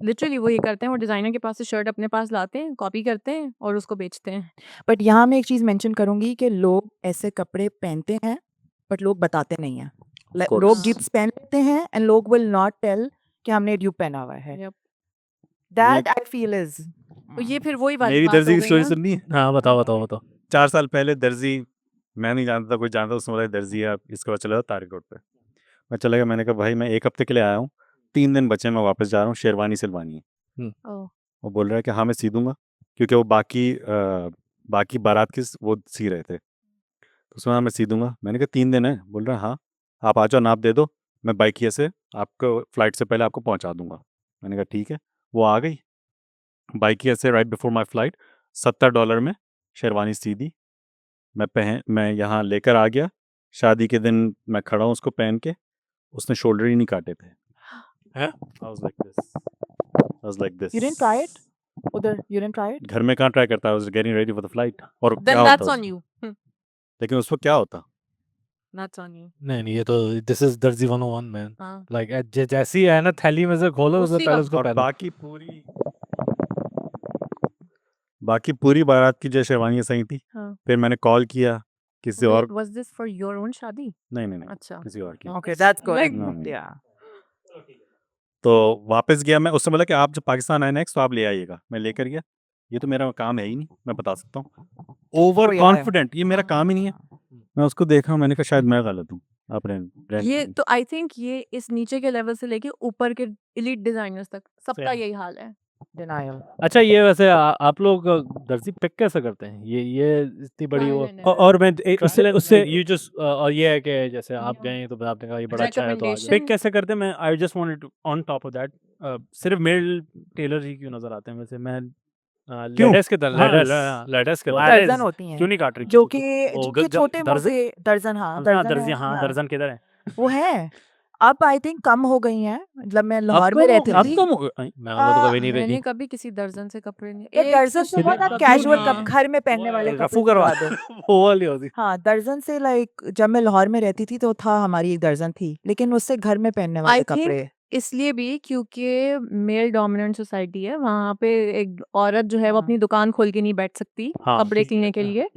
लिटरली वही करते हैं, वो डिजाइनर के पास से शर्ट अपने पास लाते हैं, कॉपी करते हैं और उसको बेचते हैं। बट यहाँ मैं एक चीज मेंशन करूंगी कि लोग ऐसे कपड़े पहनते हैं बट लोग बताते नहीं हैं। course. लोग जीप्स पहन लेते हैं एंड लोग विल नॉट टेल कि हमने ड्यूब पहना हुआ है। Yep. That I feel is तो ये फिर वही वाली मेरी बात दर्जी हो की गई स्टोरी ना। सुननी है। हाँ बताओ। 4 साल पहले दर्जी, मैं नहीं जानता था, कोई जानता, उसने बोला दर्जी है, इसके बाद चला तारिक रोड पे। मैं चला गया, मैंने कहा भाई मैं 1 हफ्ते के लिए आया हूँ, 3 दिन बचे, मैं वापस जा रहा हूँ, शेरवानी सिलवानी है। ओह, वो बोल रहा है कि हाँ मैं सी दूंगा, क्योंकि वो बाकी बारात की वो सी रहे थे, तो उसमें हाँ मैं सी दूंगा। मैंने कहा 3 दिन है, बोल रहा है हाँ आप आ जाओ, नाप दे दो, मैं बाइकिया से आपको फ्लाइट से पहले आपको पहुँचा दूंगा। मैंने कहा ठीक है। वो आ गई बाइकिया से राइट बिफोर माई फ्लाइट, $70 में शेरवानी सी दी। मैं यहाँ लेकर आ गया, शादी के दिन मैं खड़ा हूँ उसको पहन के, उसने शोल्डर ही नहीं काटे थे। हैं? I was like this. You didn't try it उधर, यू डिडंट ट्राई इट। घर में कहाँ ट्राई करता है, I was getting ready for the flight। और क्या then होता that's on उस- you. लेकिन उसको क्या होता, That's on you. नहीं ये तो दिस इज दर्जी 101 मैन। हाँ। लाइक जैसी है ना, थैली में से खोलो उससे उसी पहले वक्त। उसको और पहनो। बाकी पूरी बारात की जो शेरवानियाँ सही थी। हाँ। फिर मैंने कॉल किया किसी और, Wait, was this for your own शादी? नहीं अच्छा। किसी और की। Okay that's good. Like- No. या तो वापस गया मैं, उसने बोला कि आप जब पाकिस्तान आए नेक्स्ट तो आप ले आइएगा। मैं लेकर गया, ये तो मेरा काम है ही नहीं, मैं बता सकता हूँ, ओवर कोई आया। कॉन्फिडेंट, ये मेरा काम ही नहीं है। मैं उसको देखा, मैंने कहा शायद मैं गलत हूँ। अपने ये तो आई थिंक ये इस नीचे के लेवल से लेके ऊपर के एलीट डिजाइनर्स तक सबका Same. यही हाल है। डिनायल। अच्छा ये वैसे आप लोग दर्जी पिक कैसे करते हैं? ये इतनी बड़ी वो Trial and error. और मैं उससे यू जस्ट और ये है कि जैसे आप गए तो आपने कहा ये बड़ा अच्छा है तो आ Recommendation. पिक कैसे करते हैं? मैं I just wanted on top of that सिर्फ मेल टेलर ही क्यों नजर आते हैं? वैसे मैं लेटेस्ट के तरह लेटेस्ट के दर्जन होती हैं क्यों नहीं काट रही? जो कि वो जिनके छोटे दर्जन मोटे दर्जन, हाँ दर्जी है, हाँ दर्जन किधर है? वो है। अब आई थिंक कम हो गई हैं, मतलब मैं लाहौर में रहती अब थी। कम हो गए? मैं तो कभी नहीं मैंने देखी। कभी किसी दर्जन से कपड़े नहीं ये दर्जन से बहुत आप कैजुअल हाँ। घर में पहनने वाले कपड़े रफू करवा दिलवा दो। वो वाली होती। हाँ दर्जन से, लाइक जब मैं लाहौर में रहती थी तो था हमारी एक दर्जन थी, लेकिन उससे घर में पहनने वाले I think कपड़े इसलिए भी क्योंकि मेल डोमिनेंट सोसाइटी है, वहाँ पे एक औरत जो है वो हाँ। अपनी दुकान खोल के नहीं बैठ सकती हाँ कपड़े सिलने के लिए,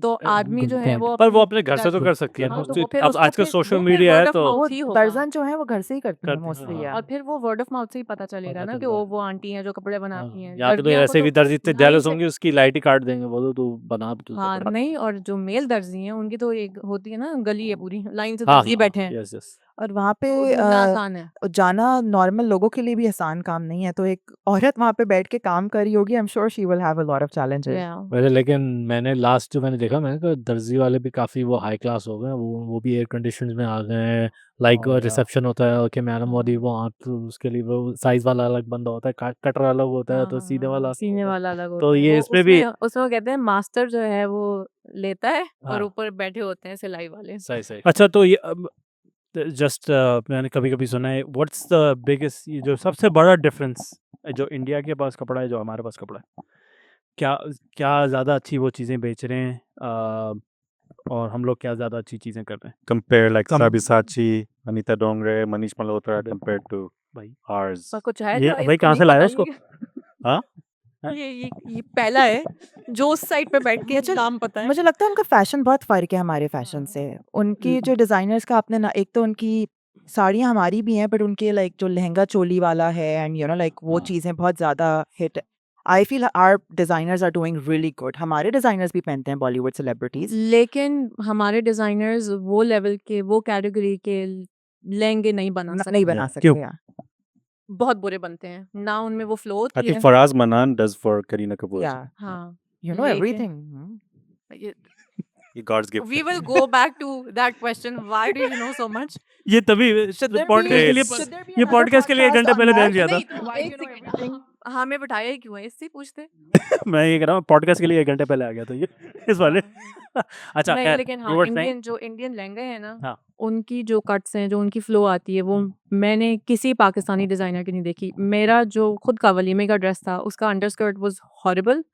तो आदमी जो है वो पर वो अपनी अपने घर से तो दर- कर सकती है हाँ, ना। तो वो फिर अब उसको आजकल फिर सोशल वो फिर मीडिया है word of तो mouth वो ही होगा। दर्जन जो है वो घर से ही करती हैं करती मोस्टली हाँ। यार। और फिर वो वर्ड ऑफ माउथ से ही पता चलेगा पता ना कि चलता है। वो आंटी हैं जो कपड़े बनाती हैं। यहाँ पे तो दर्जियों को ऐसे भी दर्जी इतने ढाई जेलस से- होंगे उसकी लाइट ही काट देंगे, बोलो तू बना भी तू हाँ कपड़ा। नहीं, और जो मेल दर्जी हैं उनकी तो एक होती है ना गली है पूरी लाइन से हाँ दर्जी बैठे हैं, यस यस और वहाँ पे तो ढूंढना आसान है। जाना नॉर्मल लोगों के लिए भी आसान काम नहीं है, तो एक औरत वहाँ पे बैठ के काम कर रही होगी, I am sure she will have a lot of challenges. Yeah. वैसे लेकिन मैंने लास्ट जो मैंने देखा, मैंने कहा दर्जी वाले भी काफ़ी वो हाई क्लास हो गए हैं, वो भी एयर कंडीशन में आ गए हैं। Like Oh, yeah. रिसेप्शन होता है कि मैडम मोदी वो आप उसके लिए वो साइज वाला अलग बंदा होता है, कटर अलग होता है, तो सीधे वाला अलग सीने होता है। वाला अलग होता तो है। ये वो इसमें भी उसमें वो कहते हैं मास्टर जो है वो लेता है और हाँ। ऊपर बैठे होते हैं सिलाई वाले। सही सही। अच्छा, तो ये जस्ट मैंने कभी कभी सुना है, व्हाट्स द बिगेस्ट, ये जो सबसे बड़ा डिफरेंस जो इंडिया के पास कपड़ा है जो हमारे पास कपड़ा है, क्या क्या ज़्यादा अच्छी वो चीज़ें बेच रहे हैं, और हम लोग क्या ज़्यादा अच्छी चीज़ें कर रहे हैं? Compare like Com- Sabyasachi, Anita Dongre, Manish Malhotra compared to भाई ours. पर कुछ है ये जो भाई इसको कहाँ नहीं से लाया पता उसको? ये- हाँ? ये पहला है जो उस साइड पे बैठ के नाम पता है। मुझे लगता है उनका फैशन बहुत फ़र्क है हमारे फैशन से। उनकी जो डिज़ाइनर्स का आपने ना, एक तो उनकी साड़ियाँ हमारी भी हैं, बट उनके लाइक जो लहंगा चोली वाला है एंड यू नो लाइक वो हाँ। चीज़ें बहुत ज़्यादा hit. I feel our designers are doing really good. हमारे डिज़ाइनर्स भी पहनते हैं बॉलीवुड सेलिब्रिटीज़। लेकिन हमारे डिजाइनर्स वो लेवल के वो कैटेगरी के लहंगे नहीं बना नहीं सकते, बना क्यों? सकते यार। बहुत बुरे बनते हैं ना, उनमें वो फ्लो I होती think है। Faraz Manan does for Kareena Kapoor. या हाँ, यू नो लेकिन- एवरीथिंग। ये- He God's gift. we will go back to that question, why do you know so much? ये तभी पॉडकास्ट के लिए Should ये पॉडकास्ट के लिए 1 घंटे पहले ध्यान दिया था। एक सेकंड, हमें बिठाया ही क्यों है, इससे ही पूछते। मैं ये कह रहा हूँ पॉडकास्ट के लिए 1 घंटे पहले आ गया था ये इस वाले। अच्छा नहीं, खैर, लेकिन हाँ, you were saying? इंडियन लहंगे हैं ना, हाँ। उनकी जो कट्स हैं, जो उनकी फ्लो आती है, वो मैंने किसी पाकिस्तानी डिजाइनर की नहीं देखी। मेरा जो खुद का वलीमे का ड्रेस था, उसका अंडरस्कर्ट वाज हॉरिबल,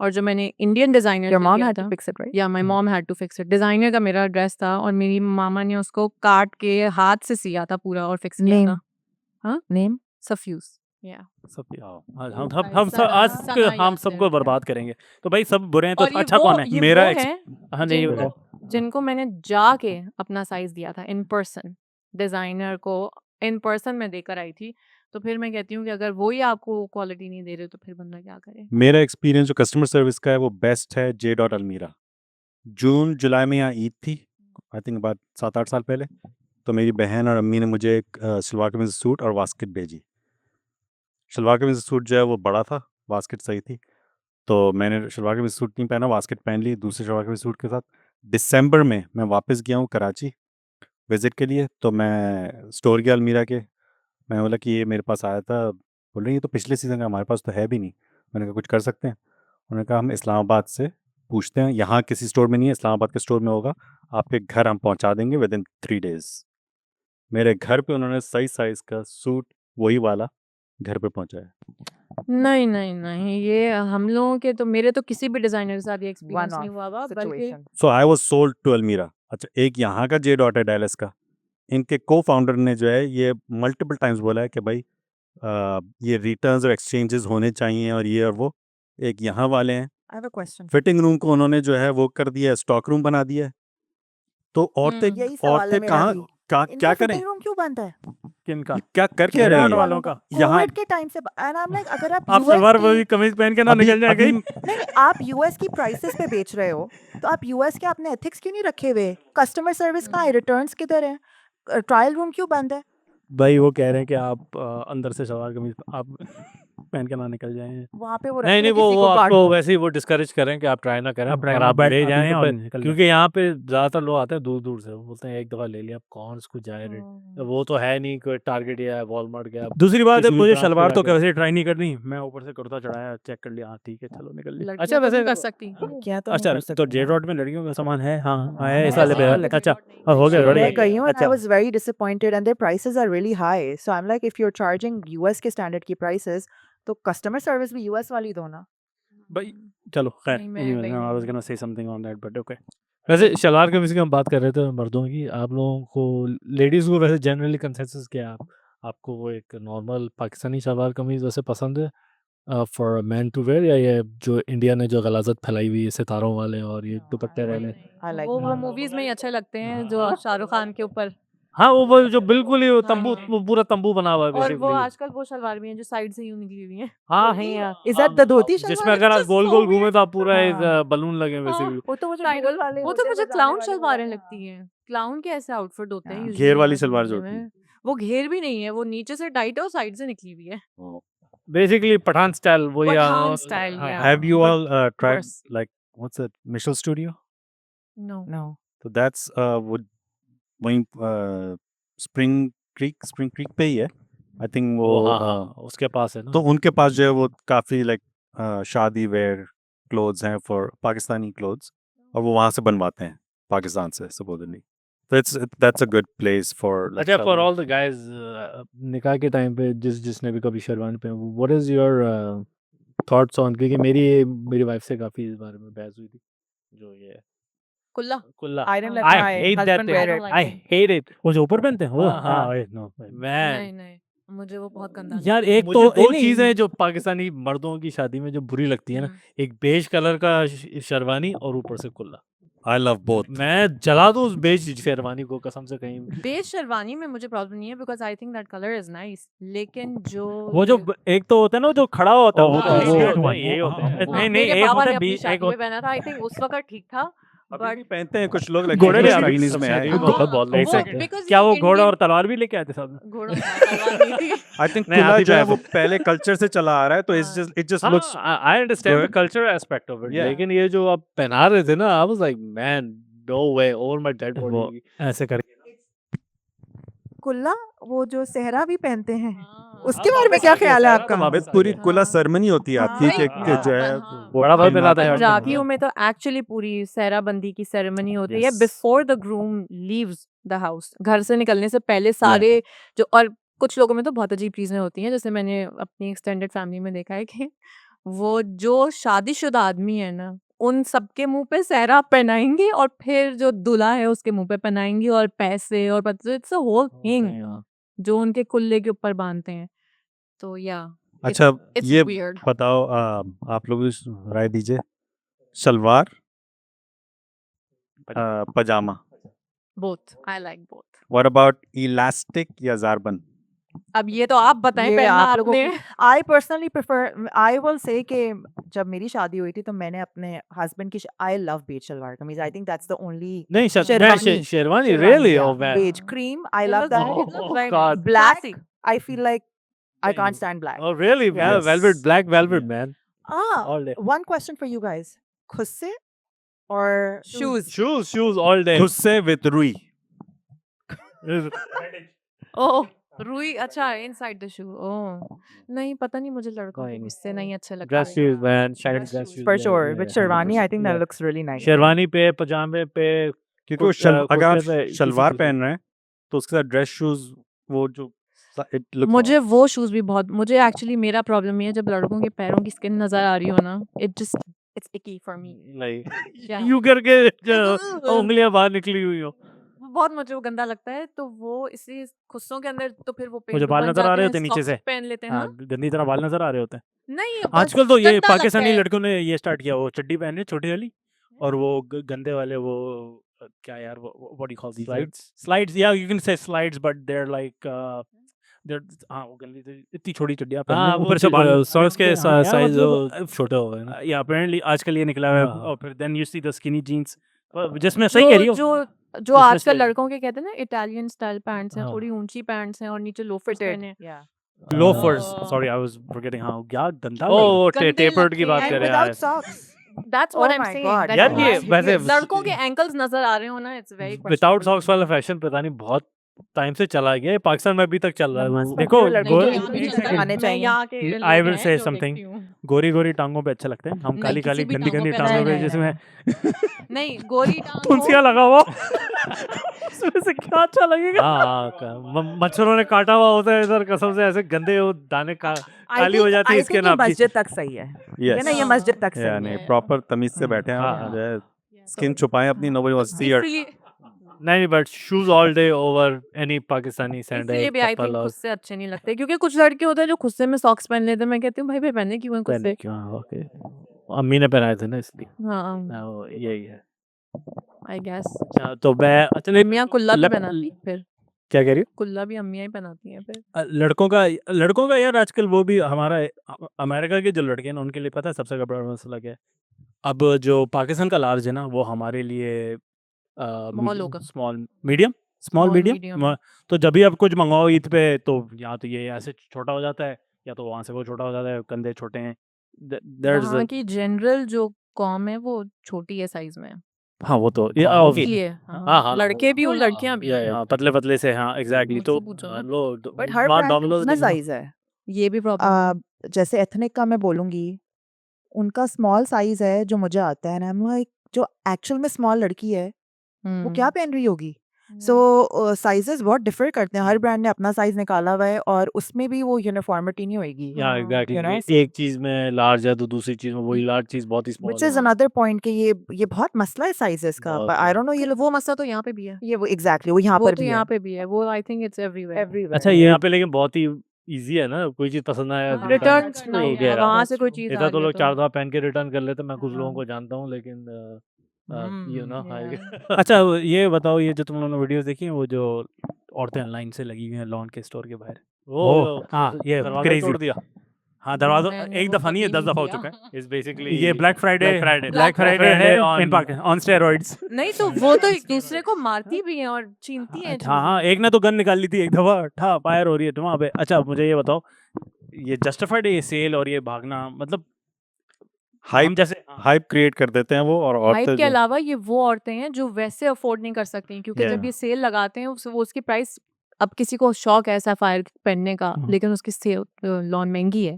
और जो मैंने Indian designer your mom had to fix it right? या my mom had to fix it. Designer का मेरा ड्रेस था और मेरी मामा ने उसको काट के हाथ से सिया था पूरा और फिक्स किया नेम था। Name suffuse. या सब Oh. हम सब आज सना हम याद सबको है। बर्बाद करेंगे। तो भाई सब बुरे हैं तो और ये अच्छा वो कौन है? ये मेरा वो हैं हाँ नहीं जिनको मैंने जाके अपना साइज दिया था इन पर्सन, डिजाइनर को इन पर्सन में देकर आई थी। तो फिर मैं कहती हूँ कि अगर वो ही आपको क्वालिटी नहीं दे रहे तो फिर बंदा क्या करे। मेरा एक्सपीरियंस जो कस्टमर सर्विस का है वो बेस्ट है जे डॉट अलमीरा। जून जुलाई में यहाँ ईद थी, आई थिंक बात 7-8 साल पहले। तो मेरी बहन और अम्मी ने मुझे एक सलवार कमीज सूट और वास्केट भेजी। सलवार कमीज सूट जो है वो बड़ा था, वास्केट सही थी, तो मैंने सलवार कमीज सूट नहीं पहना, वास्केट पहन ली दूसरे सलवार कमीज सूट के साथ। दिसंबर में मैं वापस गया हूँ कराची विज़िट के लिए, तो मैं स्टोर गया अलमीरा के। मैं बोला कि ये मेरे पास आया था, बोल रहे ये तो पिछले सीज़न का, हमारे पास तो है भी नहीं। मैंने कहा कुछ कर सकते हैं? उन्होंने कहा हम इस्लामाबाद से पूछते हैं, यहाँ किसी स्टोर में नहीं है, इस्लामाबाद के स्टोर में होगा, आपके घर हम पहुँचा देंगे विदिन 3 डेज़। मेरे घर पे उन्होंने सही साइज़ का सूट वही वाला घर पे पहुँचाया। नहीं नहीं नहीं, ये हम लोगों के तो, मेरे तो किसी भी डिजाइनर के साथ ये एक्सपीरियंस One नहीं off हुआ हुआ, बल्कि situation. So I was sold to Almirah. अच्छा, एक यहाँ का जे डॉट है डैलस का, इनके को फाउंडर ने जो है ये मल्टीपल टाइम्स बोला है कि भाई ये रिटर्न्स और एक्सचेंजेस होने चाहिए और ये और वो। एक यहाँ वाले हैं, I have a question. Fitting room को उन्होंने जो है वो कर दिया है, स्टॉक रूम बना दिया है। तो औरतें यही सवाल है औरतें मेरा कहाँ भी। क्या इनका करें? फिटिंग रूम क्यों बंद है? किनका? क्या कर क्या जे रहे डॉट हैं? वालों का। यहाँ कोविड के टाइम से एंड आई एम लाइक, अगर आप आप US सलवार की- वाली कमीज पहन के ना अभी- निकल जाए अभी- कहीं। नहीं, आप यूएस की प्राइसेस पे बेच रहे हो, तो आप यूएस के अपने एथिक्स क्यों नहीं रखे हुए? कस्टमर सर्विस कहाँ है? रिटर्न्स किधर है? ट्रायल रूम क्यों बंद है? भाई वो कह रहे हैं कि आप अंदर से सलवार कमीज आप पहन के ना निकल जाएं। वहाँ पे वो नहीं रखते नहीं, हैं वो किसी वो को आपको गार्ड। वैसे ही वो डिस्करेज करें कि आप ट्राई ना करें, आप try और ना आप बैठ- ले अभी जाएं तो और निकल जाए। क्योंकि यहाँ पे ज़्यादातर लोग आते हैं दूर दूर से, वो बोलते हैं एक दफ़ा ले लिया, अब कौन इसको जाए रेट, वो तो है नहीं कोई टारगेट या है वॉलमार्ट गया। दूसरी बात है, किसी भी मुझे ब्रांच पे शलवार तो जाके- वैसे ट्राई नहीं करनी। मैं ऊपर से कुर्ता चढ़ाया, चेक कर लिया, हाँ ठीक है चलो निकल लिया। लड़कियां अच्छा तो नहीं वैसे कर सकती। क्या तो नहीं अच्छा, कर तो सकते जे हैं। डॉट में लड़कियों का सामान है? हाँ हाँ, है इस मैं वाले पे। ऐसे ही अच्छा हो गया चलो, थोड़ी। मैं गई हूँ and I अच्छा was very disappointed and their prices are really high. So I'm like, if you're charging US के standard की prices, तो कस्टमर सर्विस भी US वाली दो ना। भाई चलो खैर, नहीं, मैं anyway, गई I was नहीं। gonna say something on that but okay. वैसे शलवार कमीज की हम बात कर रहे थे मर्दों की, आप लोगों को लेडीज़ को वैसे जनरली कंसेंसस क्या है? आपको वो एक नॉर्मल पाकिस्तानी सलवार कमीज वैसे पसंद है फॉर मैन टू वेयर, या ये जो इंडिया ने जो गलाजत फैलाई हुई है सितारों वाले और ये दुपट्टे वाले? I like वो normal मूवीज में ही अच्छे लगते हैं जो शाहरुख खान के ऊपर। हाँ, वो जो बिल्कुल ही वो तंबू, हाँ। वो पूरा तंबू बना हुआ है और वो बेसिकली। आजकल वो शलवार भी हैं जो साइड से यूं निकली हुई हैं। हाँ, है यार। Is that the dhoti जिसमें सलवार? अगर आप Just गोल so गोल घूमे तो आप पूरा हाँ। एक बलून लगे हाँ, बेसिकली। वो तो वो जो Kind ढोल of- वाले वो होते तो हैं, मुझे बजाने क्लाउन वाले शलवारें वो लगती हैं। क्लाउन के ऐसे आउटफिट होते हैं हाँ। usually घेर वाली हमारे सलवार जो इंडिया होती है। में। वो घेर भी नहीं है, वो नीचे से टाइट है और साइड से निकली हुई है। बेसिकली पठान स्टाइल वही पठान style, हाँ, yeah. Have you but all tried worse. like what's that Mishal Studio? No. No. So that's would वहीं स्प्रिंग क्रीक पे ही है आई थिंक वो वो हाँ, उसके पास है ना। तो उनके पास जो है वो काफ़ी लाइक शादी वेयर क्लोथ्स हैं फॉर पाकिस्तानी क्लोथ्स और वो वहाँ से बनवाते हैं पाकिस्तान से supposedly. So that's a good place for like अच्छा, for traveling. All the guys निकाह के टाइम पे जिसने भी कभी शेरवानी पे, what is your thoughts on, क्योंकि मेरी वाइफ से काफी इस बारे में बहस हुई थी जो ये कुल्ला। कुल्ला। I didn't let I my hate that husband thing. wear I it. don't like I it. hate it. वो जो ऊपर पहनते हैं वो हाँ, हाँ, नो man, नहीं नहीं, मुझे वो बहुत गंदा यार लगता है। एक मुझे तो दो दो नहीं- चीजें जो पाकिस्तानी मर्दों की शादी में जो बुरी लगती है ना, हम्म। एक बेज कलर का शेरवानी और ऊपर से कुल्ला। I love both. मैं जला दूं उस बेज शेरवानी को कसम से कहीं। बेज शेरवानी में मुझे प्रॉब्लम नहीं है because I think that colour is nice, लेकिन जो वो जो एक तो होता है ना वो जो खड़ा होता है वो वो तो- तो वो- यही वो- होता है, यही होता है। वो- नहीं नहीं मेरे एक पापा होता ने है अपनी एक शादी में होता पहना था, आई थिंक उस वक्त ठीक था। अभी But- भी पहनते हैं कुछ लोग like घोड़े English नहीं, greenies में सबसे है अच्छी वो बात है, बहुत देख वो- सकते हैं because क्या ये वो घोड़ा Indian- और तलवार भी लेके आए थे साथ में? घोड़ा था, तलवार नहीं थी। आई थिंक नहीं, खुला हाथी जो है पे वो पहले कल्चर से चला आ रहा है तो हाँ। इट जस्ट हाँ, looks I understand the good. cultural aspect of it, Yeah. लेकिन ये जो आप पहना रहे थे ना, I was like, man, no way, over my dead वो body. ऐसे करके कुल्ला वो जो सेहरा भी पहनते हैं, हाँ। उसके बारे में क्या ख्याल है आपका? वहाँ पे पूरी कुला हाँ। सेरेमनी होती है आपकी हाँ। कि जो है हाँ। वो बड़ा भाई मिला था यार। पंजाबियों में तो एक्चुअली पूरी सहराबंदी की सेरेमनी होती है Yes. Before the groom leaves the house. घर से निकलने से पहले सारे जो, और कुछ लोगों में तो बहुत अजीब चीजें होती हैं, जैसे मैंने अपनी एक्सटेंडेड फैमिली में देखा है कि वो जो शादीशुदा आदमी है ना, उन सबके मुंह पे सहरा पहनाएंगे और फिर जो दूल्हा है उसके मुंह पे पहनाएंगे और पैसे और इट्स अ होल थिंग जो उनके कुल्ले के ऊपर बांधते हैं। तो या अच्छा it's ये weird. बताओ आप लोग इस राय दीजिए salwar pyjama both, I like both. What about elastic या जारबन अब ये तो आप बताएं ये पहनना आप लोगों आपने। I personally prefer, I will say कि जब मेरी शादी हुई थी तो मैंने अपने हस्बैंड की I love beige salwar kameez. I think that's the only नहीं, sherwani. Sherwani, really? yeah. Oh man. Beige cream. I It love looks- that. it looks Oh, very God. Black. classy. I feel like I can't stand black. Oh really? Yeah, Yes. velvet, black velvet, man. All day. One question for you guys. खुस्से or shoes? Shoes all day. खुस्से with रुई oh रुई, अच्छा inside the shoe. ओह नहीं, पता नहीं, मुझे लड़कों के इससे नहीं अच्छे लगते। Dress shoes, man. Shiny Dress dress shoes, shoes. for yeah, sure. yeah, With yeah, Sherwani, I 100%. think that Yeah. looks really nice. Sherwani पे, पजामे पे, क्योंकि वो कुर्ता- अगर आप कुर्ते पे किसी शलवार को- पहन रहे हैं तो उसके साथ ड्रेस शूज वो जो इट लुक मुझे वो शूज भी बहुत, मुझे एक्चुअली मेरा प्रॉब्लम ये है जब लड़कों के पैरों की स्किन नजर आ रही हो ना, it just it's icky for me. नहीं Yeah. यू करके जो उंगलियां बाहर निकली हुई हो। बहुत मुझे वो गंदा लगता है, तो वो इसी खुस्सों के अंदर तो फिर वो मुझे पेंट बाल बन नजर आ जाते रहे हैं, होते हैं नीचे socks से। पहन लेते हैं। हाँ, हाँ? गंदी तरह बाल नजर आ रहे होते हैं। नहीं, आजकल तो ये गंदा पाकिस्तानी लगता है। लड़कों ने ये स्टार्ट किया, वो चड्डी पहने छोटी वाली और वो गंदे वाले वो क्या यार what do you call slides या you can say slides but they are like there हाँ वो गंदी इतनी छोटी चड्डियां पहननी ऊपर से बाल सॉक्स के हाँ, यार, साइज मतलब, छोटे हो गए ना। या अपेरेंटली आजकल ये निकला है हाँ। और फिर then you see the skinny jeans जिसमें सही कह रही हो जो जो जिसमें आजकल से- लड़कों के कहते हैं ना इटालियन स्टाइल पैंट्स हैं, हाँ। थोड़ी ऊंची पैंट्स हैं और नीचे लोफर्स Fitted. पहने हैं। Yeah. Loafers Oh. Sorry I was forgetting हाँ क्या गंदा ओ गंदे टेपर्ड की लगते बात हैं। कर And रहे हैं without socks. That's Oh what I'm my saying. God. that यार is ये why- वैसे लड़कों के एंकल्स नजर आ रहे हो ना, इट्स वेरी विदाउट सॉक्स वाला फैशन पता नहीं बहुत टाइम से चला गया है, पाकिस्तान में अभी तक चल रहा है वो। देखो लड़कों गो- के यहाँ भी एक चलता है, second, आने मैं चाहिए। यहाँ के I लोग will हैं say जो something. देखती हूँ। गोरी गोरी टांगों पे अच्छे लगते हैं, हम नहीं, काली किसी काली भी गंदी टांगों गंदी पे टांगों पे नहीं, जिसमें नहीं, गोरी टांग फुंसिया लगा हुआ उसमें से क्या अच्छा लगेगा। हाँ, मच्छरों ने काटा हुआ होता है इधर, कसम से ऐसे गंदे वो दाने काली हो जाती है I इसके think ये नाम की। मस्जिद तक सही है। ये यस ना ये मस्जिद तक सही यानी है। प्रॉपर तमीज से बैठे हैं हाँ, आप हाँ। जो है स्किन छुपाएं अपनी, nobody wants to see your Literally, नहीं but shoes all day over any Pakistani इसलिए सैंडल भी आई थिंक चप्पल और खुद से अच्छे नहीं लगते क्योंकि कुछ लड़के होते हैं जो खुद से में सॉक्स पहन लेते हैं मैं कहती हूँ भाई भाई पहने क्यों है खुद पहने से क्यों ओके अम्मी ने पहनाए थे ना इसलिए हाँ हाँ, वो यही है आई गेस अच्छा तो मैं अच्छा नहीं अम्मियाँ कुल्ला भी लप- पहनाती फिर क्या कह रही हो कुल्ला भी अम्मियाँ ही पहनाती हैं फिर लड़कों का यार आजकल वो भी हमारा अमेरिका के जो लड़के हैं ना उनके लिए पता है सबसे बड़ा मसला क्या है अब जो पाकिस्तान का लार्ज है ना वो हमारे लिए स्मॉल होगा small small Small, medium medium. तो जब भी आप कुछ मंगाओ ईद पे तो या तो ये ऐसे छोटा हो जाता है या तो वहाँ से वो छोटा हो जाता है कंधे छोटे हैं There's वहाँ a- की जनरल जो कॉम है वो छोटी है साइज में हाँ वो तो ये इसलिए हाँ, हाँ, लड़के भी और हाँ, लड़कियां भी हाँ, पतले पतले से हाँ एग्जैक्टली मुझसे तो पूछो ना। लो बट हर वहाँ ब्रांड का Domino's अपना देखो ना। साइज है ये भी प्रॉब्लम जैसे एथनिक का मैं बोलूँगी उनका स्मॉल साइज है जो मुझे आता है ना मैं जो एक्चुअल में स्मॉल लड़की है वो क्या पहन रही होगी सो साइजेस बहुत डिफर करते हैं हर ब्रांड ने अपना साइज निकाला हुआ है और उसमें भी वो यूनिफॉर्मिटी नहीं होगी या हाँ, एग्जैक्टली you know, एक चीज में लार्ज है तो दूसरी चीज में वही लार्ज चीज बहुत ही small which is another point कि ये बहुत मसला है साइजेस का बहुत, पर आई डोंट नो ये वो मसला तो यहाँ पे भी है ये वो एग्जैक्टली वो यहाँ वो पर तो भी यहाँ है पे भी है वो I think it's everywhere everywhere अच्छा ये यहाँ पे लेकिन बहुत ही इजी है ना कोई चीज पसंद आया हाँ, return return तो करना ही हो है गया वहाँ से कोई चीज इधर आ तो गई लोग तो चार दफा पहन के रिटर्न कर लेते मैं कुछ लोगों हाँ। को जानता हूँ लेकिन यू नो Yeah. अच्छा ये बताओ ये जो तुम लोगों ने वीडियोस देखी हैं वो जो औरतें लाइन से लगी हुई हैं लॉन के स्टोर के बाहर वो हाँ ये दरवाजा क्रेजी तोड़ दिया हाँ दरवाजा मैंने एक वो दफा नहीं है कभी 10 दफा हो किया। चुका है इज बेसिकली ये ब्लैक फ्राइडे Black है Friday in Pakistan on steroids नहीं तो वो तो एक दूसरे को मारती भी हैं और छीनती हैं हाँ हाँ एक ने तो गन निकाल ली थी एक दफा ठा फायर हो रही है वहाँ पे अच्छा मुझे ये बताओ ये जस्टिफाइड है ये सेल और ये भागना मतलब हम हाइप जैसे हाइप क्रिएट कर देते हैं वो और हाइप औरतें के जो अलावा ये वो औरतें हैं जो वैसे अफोर्ड नहीं कर सकती क्योंकि जब Yeah. ये सेल लगाते हैं वो उसकी प्राइस अब किसी को शौक है सैफायर पहनने का लेकिन उसकी सेल लॉन महंगी है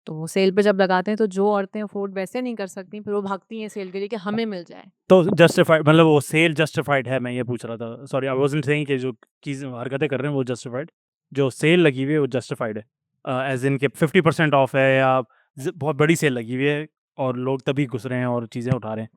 तो वो सेल पे जब लगाते हैं तो जो औरतें अफोर्ड वैसे नहीं कर सकती फिर वो भागती हैं सेल के लिए कि हमें मिल जाए तो जस्टिफाइड मतलब वो सेल जस्टिफाइड है मैं ये पूछ रहा था सॉरी आई वाजंट सेइंग कि जो चीज़ हरकतें कर रहे हैं वो जस्टिफाइड जो सेल लगी हुई है वो जस्टिफाइड है एज इन के 50% ऑफ है या बहुत बड़ी सेल लगी हुई है और लोग तभी घुस रहे हैं और चीज़ें उठा रहे हैं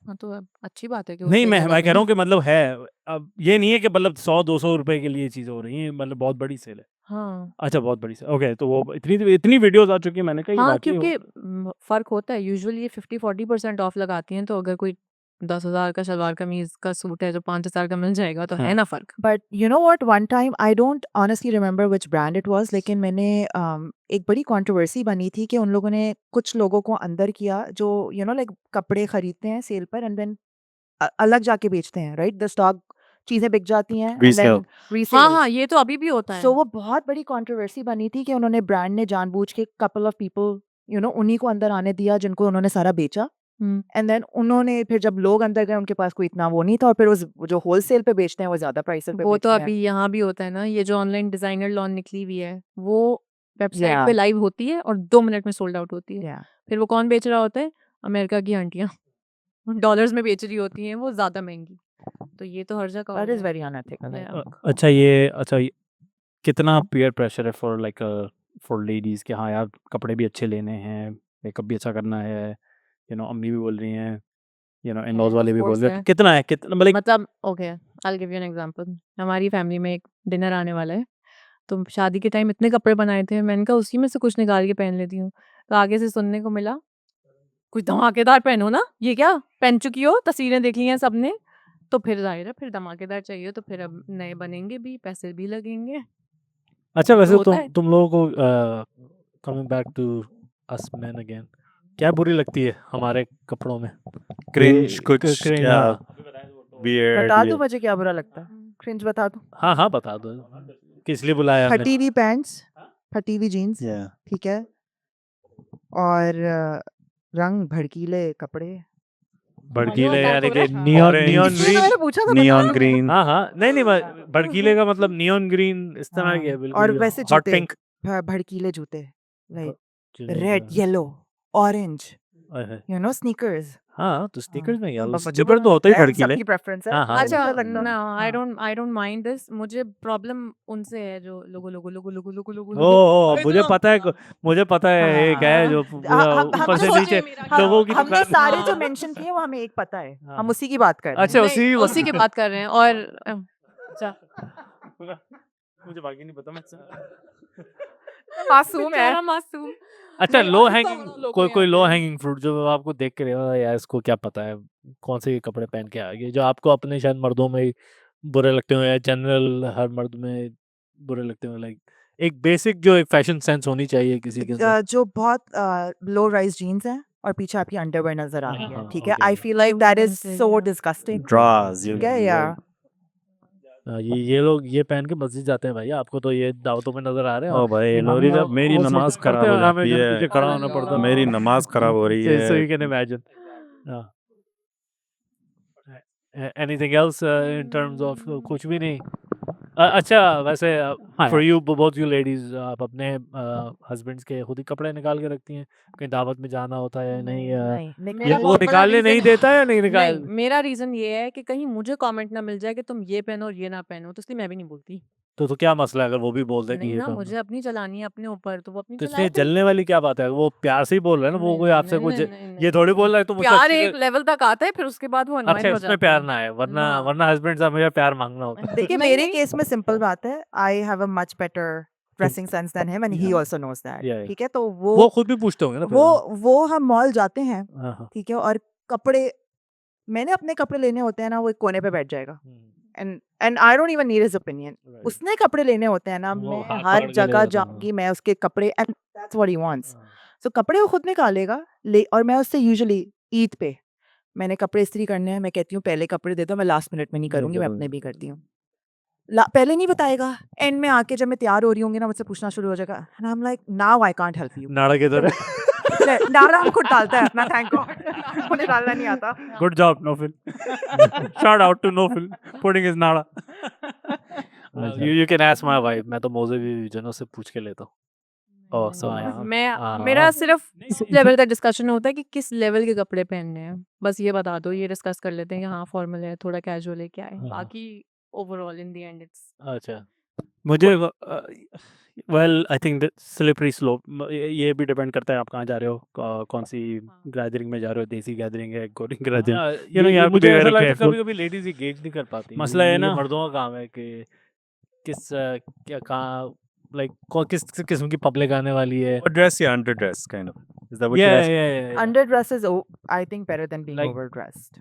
हाँ तो अब अच्छी बात है कि वो नहीं सेल मैं लगा कह रहे रहा हूँ हैं कि मतलब है अब ये नहीं है कि मतलब 100-200 रुपए के लिए चीज़ें हो रही हैं मतलब बहुत बड़ी सेल है हाँ अच्छा बहुत बड़ी सेल ओके तो वो इतनी वीडियोस आ चुकी है मैंने कहा ये हाँ वाकई क्योंकि फर्क होता है यूजुअली ये 50-40% ऑफ लगाती हैं तो अगर कोई 10,000 का शलवार कमीज का सूट है जो 5,000 का मिल जाएगा तो है हाँ। ना फर्क but you know what one time I don't honestly remember which brand it was लेकिन मैंने एक बड़ी कंट्रोवर्सी बनी थी कि उन लोगों ने कुछ लोगों को अंदर किया जो यू नो लाइक कपड़े खरीदते हैं सेल पर एंड देन अलग जाके बेचते हैं राइट द स्टॉक चीजें बिक जाती हैं एंड Resale. देन हाँ रीसेल हाँ ये तो अभी भी होता है सो वो बहुत बड़ी कंट्रोवर्सी बनी थी कि उन्होंने ब्रांड ने जानबूझ के couple of people you know उन्हीं को अंदर आने दिया जिनको उन्होंने सारा बेचा हम्म, एंड देन उन्होंने फिर जब लोग अंदर गए उनके पास कोई इतना वो नहीं था और फिर उस जो होलसेल पे बेचते हैं वो ज्यादा प्राइस पे वो तो बेचते हैं अभी यहाँ भी होता है ना ये जो ऑनलाइन डिजाइनर लॉन निकली हुई है वो वेबसाइट Yeah. पे लाइव होती है और 2 मिनट में सोल्ड आउट होती है Yeah. फिर वो कौन बेच रहा होता है अमेरिका की आंटियां डॉलर्स में बेच रही होती हैं वो ज्यादा महंगी तो ये तो हर जगह हो That रहा is है। very unethical. Yeah. अच्छा ये कितना पीयर प्रेशर है फॉर लाइक फॉर लेडीज कि हाँ यार कपड़े भी अच्छे लेने हैं मेकअप भी अच्छा करना है यू नो अम्मी भी बोल रही हैं you know in laws Yeah, वाले of भी बोल course रहे हैं है। कितना है कितना मतलब okay I give you an example हमारी फैमिली में एक डिनर आने वाला है तो शादी के टाइम इतने कपड़े बनाए थे मैंने कहा उसी में से कुछ निकाल के पहन लेती हूँ तो आगे से सुनने को मिला कुछ धमाकेदार पहनो ना ये क्या पहन चुकी हो तस्वीरें देख ली हैं सबने तो फिर जाहिर है फिर धमाकेदार चाहिए तो फिर अब नए बनेंगे भी पैसे भी लगेंगे अच्छा वैसे होता है। तुम लोगों को coming back to us man again क्या बुरी लगती है हमारे कपड़ों में क्रिंज कुछ cringe, क्या हाँ। बियर्ड बता दो मुझे क्या बुरा लगता है क्रिंज बता दो हाँ हाँ बता दो किस लिए बुलाया हमने फटी हुई पैंट्स फटी हुई जीन्स या ठीक है और रंग भड़कीले कपड़े भड़कीले Hello, यानी कि Orange. नियॉन नियॉन इसलिए तो ग्रीन मैंने पूछा था नियॉन बता। ग्रीन हाँ हाँ नहीं भड़कीले का मतलब नियॉन ग्रीन इस तरह हाँ, की है और बिल्कुल वैसे हॉट जूते पिंक भड़कीले जूते like red yellow orange you know sneakers. हाँ, तो स्नीकर्स में क्या बस मुझे स्लीपर तो होता ही खड़की ले। सबकी प्रेफरेंस है। हाँ, हाँ, मुझे अच्छा तो लगता है no I हाँ। don't I don't mind this मुझे प्रॉब्लम उनसे है जो लोगो लोगो लोगो लोगो लोगो लोगो ओ लोगो ओ मुझे पता है मुझे पता है एक है हाँ। जो पूरा ऊपर हमने से सोचे नीचे मेरा हम लोगों की हमने दुकान। सारे जो हाँ। मेंशन किए वो हमें एक पता है। हाँ। हम उसी की बात कर रहे हैं। अच्छा नहीं, उसी उसी की बात कर रहे हैं और अच्छा मुझे बाकी नहीं पता मैं मासूम है। बेचारा मासूम अच्छा नहीं, लो और इतना हैंगिंग बड़ा लोगो कोई कोई यहाँ लो पे। हैंगिंग फ्रूट जो आपको देख के रहेगा यार इसको क्या पता है कौन से कपड़े पहन के आ गए जो आपको अपने शायद मर्दों में ही बुरे लगते हो या जनरल हर मर्द में बुरे लगते हो लाइक एक बेसिक जो एक फैशन सेंस होनी चाहिए किसी के अंदर। जो बहुत लो राइज जीन्स हैं और पीछे आपकी अंडरवेयर नजर आ रही है, हाँ, ठीक है। okay. I feel like that is Wanted, so yeah. Disgusting. Draws, you ठीक है या ये लोग ये पहन के मस्जिद जाते हैं भाई आपको तो ये दावतों में नजर आ रहे हैं ओ भाई हम लोरी लोग जब मेरी हॉस्पिटल नमाज करते खराब हैं, हो हमें जाती जन है, पीछे खड़ा होना पड़ता है मेरी नमाज खराब हो रही so है। you can imagine anything else in terms of कुछ भी नहीं अच्छा वैसे हाँ for you both you ladies आप अपने हस्बैंड्स के खुद ही कपड़े निकाल के रखती हैं कहीं दावत में जाना होता है या नहीं नहीं मेरा वो बहुत बड़ा निकालने नहीं reason- देता है या नहीं निकाल नहीं मेरा रीजन ये है कि कहीं मुझे कमेंट ना मिल जाए कि तुम ये पहनो और ये ना पहनो तो इसलिए मैं भी नहीं बोलती तो क्या मसला है अगर वो भी बोल दे कि नहीं ये ना पहनो मुझे अपनी चलानी है अपने ऊपर तो वो अपनी तो चलाए इसमें फिर। जलने वाली क्या बात है वो प्यार से ही बोल रहा है ना वो नहीं, कोई नहीं, आपसे नहीं, कुछ नहीं, नहीं, ये थोड़ी बोल रहा है तो मुझसे प्यार अच्छी एक लेवल तक आता है फिर उसके बाद वो अच्छा अनवाइंड हो इसमें जाता प्यार है ना है वरना ना। वरना हस्बैंड से हमेशा प्यार मांगना होता है देखिए नहीं, मेरे नहीं। केस में सिंपल बात है। I have a much better dressing sense than him and he Yeah. Also knows that. Yeah, yeah. ठीक है तो वो खुद भी पूछते होंगे ना फिर वो हम मॉल जाते हैं, हाँ, हाँ। ठीक है, और कपड़े मैंने अपने कपड़े लेने होते हैं ना, वो एक कोने पे बैठ जाएगा and I don't even need his opinion. Right. उसने कपड़े लेने होते हैं ना, वो मैं हाथ हर पकड़ के ले जगह जाता है, जाऊंगी, मैं उसके कपड़े and that's what he wants. हाँ। सो कपड़े वो खुद निकालेगा ले, और मैं उससे यूजुअली ईद पे मैंने कपड़े इस्त्री करने हैं, मैं कहती हूँ पहले कपड़े दे दो, मैं लास्ट मिनट में नहीं करूंगी, मैं अपने भी करती हूँ। पहले नहीं बताएगा, एंड में आके जब मैं तैयार हो रही होंगी ना, मुझसे पूछना शुरू हो जाएगा and I am like now I can't help you. नाड़ा किधर है नारा हम खुद डालता है अपना, थैंक गॉड मुझे डालना नहीं आता। Good job Nofil shout out to Nofil putting his नाड़ा you can ask my wife मैं तो मोजे भी जनों से पूछ के लेता हूँ Oh, so yeah. मैं मेरा सिर्फ इस लेवल का डिस्कशन होता है कि किस लेवल के कपड़े पहनने हैं, बस ये बता दो, ये डिस्कस कर लेते हैं कि हाँ फॉर्मल है थोड़ा कैजुअल है क्या है, हाँ। बाकी overall in the end it's अच्छा मुझे well I think slippery slope ये भी डिपेंड करता है आप कहाँ जा रहे हो कौन सी गैदरिंग में जा रहे हो, देसी गैदरिंग है coding gathering you know, you have to मुझे be ऐसा very लगता है careful. कभी कभी लेडीज ही गेज नहीं कर पाती मसला है ये ना। मर्दों का काम है कि किस क्या कहाँ लाइक किस किस्म की पब्लिक आने वाली है Overdress या underdress kind of. Is that what you're yeah, asking? yeah. Under dress is I think better than being Like- over dressed.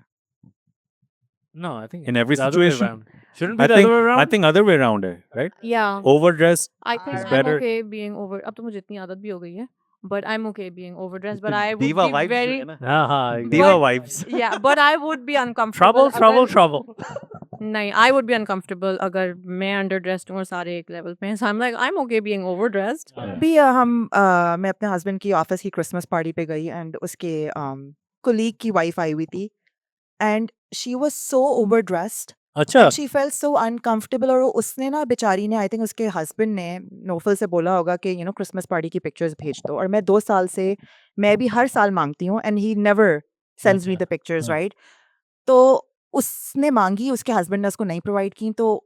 No, I think In every the other way situation? around. Shouldn't be the other way around. I think other way around है, right? या Overdressed I think is I am better. Okay being over, अब तो मुझे इतनी आदत भी हो गई है, but I am okay being overdress, but तो I would diva be vibes जो वेरी है ना, हाँ हाँ diva But- vibes. या but I would be uncomfortable trouble नहीं, आई वुड बी अनकंफर्टेबल अगर मैं अंडर ड्रेस्ड हूँ और सारे एक लेवल पे हैं, so I am like I am okay being overdressed. भी मैं अपने हस्बैंड की ऑफिस की क्रिसमस पार्टी पे गई एंड उसके कोलीग की वाइफ आई हुई थी and she was so overdressed अच्छा and she felt so uncomfortable. और उसने ना बेचारी ने, आई थिंक उसके हस्बैंड ने नोफल से बोला होगा कि यू नो क्रिसमस पार्टी की पिक्चर्स भेज दो, और मैं 2 साल से, मैं भी हर साल मांगती हूँ and he never sends me the pictures, हाँ। राइट। तो उसने मांगी, उसके हस्बैंड ने उसको नहीं प्रोवाइड की, तो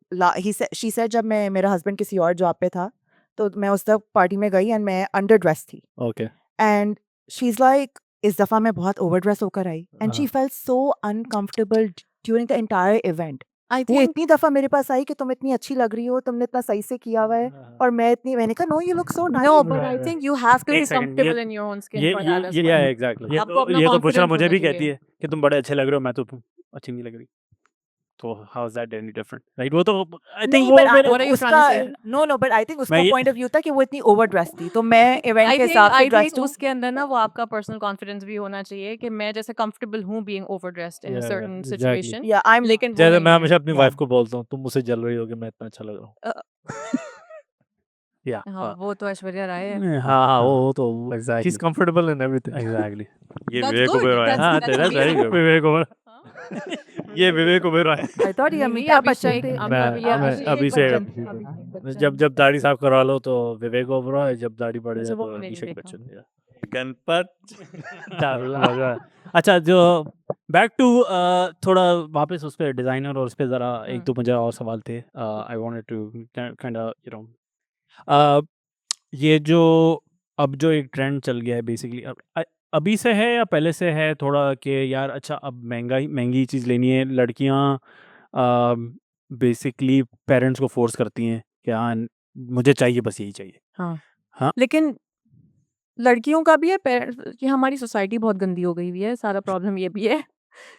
शी सेड जब मेरा हस्बैंड किसी और जॉब पे था तो मैं उस तक पार्टी में गई एंड मैं अंडर ड्रेस थी okay and she is like इस दफा मैं बहुत ओवर ड्रेस होकर आई एंड शी हाँ। Felt so uncomfortable during the entire event. I वो थिंक इतनी दफा मेरे पास आई कि तुम इतनी अच्छी लग रही हो, तुमने इतना सही से किया हुआ है, और मैंने कहा no you look so no nice. But I think you have to be एक second, comfortable in your own skin ये फॉर ये दैट एज ये वेल। yeah, exactly. आपको अपना ये तो बुशरा confidence मुझे होना भी कहती चाहिए। है कि तुम बड़े अच्छे लग रहे हो, मैं तो अच्छी नहीं लग रही, तो how is that any different, right? वो तो आई थिंक नहीं, वो but मेरे What are you उसका trying to say? No but I think उसका मैं ये- पॉइंट ऑफ व्यू था कि वो इतनी ओवर ड्रेस थी, तो मैं इवेंट आई के थिंक हिसाब से आई ड्रेस थिंक उसके अंदर ना वो आपका पर्सनल कॉन्फिडेंस भी होना चाहिए कि मैं जैसे कंफर्टेबल हूँ बीइंग ओवरड्रेस्ड इन अ Yeah, सर्टेन exactly. सिचुएशन, या आई एम लेकिन वो जैसे नहीं मैं है। हमेशा अपनी Yeah. वाइफ को बोलता हूँ तुम मुझसे जल रही हो कि मैं इतना अच्छा लग रहा हूँ या हाँ वो तो ऐश्वर्या राय है। हाँ वो तो Exactly. she's comfortable in everything exactly ये That's विवेक good. ओबेरॉय है। That's- हाँ that's that's very amazing. good Vivek Oberoi हाँ? ये विवेक ओबेरॉय है। आई थॉट ये नहीं, अमिताभ बच्चन अभिषेक- थे। मैं अभी से अभिषेक बच्चन। जब दाढ़ी साफ करवा लो तो विवेक ओबेरॉय, जब दाढ़ी बढ़ अच्छा, जाए वो तो मैंने नहीं अभिषेक देखा। बच्चन yeah. गणपत अच्छा, जो बैक टू थोड़ा वापस उस पे डिज़ाइनर और उस पे ज़रा एक दो मुझे और सवाल थे। I wanted to kind of ये जो अब जो एक ट्रेंड चल गया है बेसिकली, अभी से है या पहले से है थोड़ा कि यार अच्छा अब महंगी चीज़ लेनी है, लड़कियां बेसिकली पेरेंट्स को फोर्स करती हैं कि हाँ मुझे चाहिए, बस यही चाहिए। हाँ हाँ। लेकिन लड़कियों का भी है कि हमारी सोसाइटी बहुत गंदी हो गई हुई है, सारा प्रॉब्लम ये भी है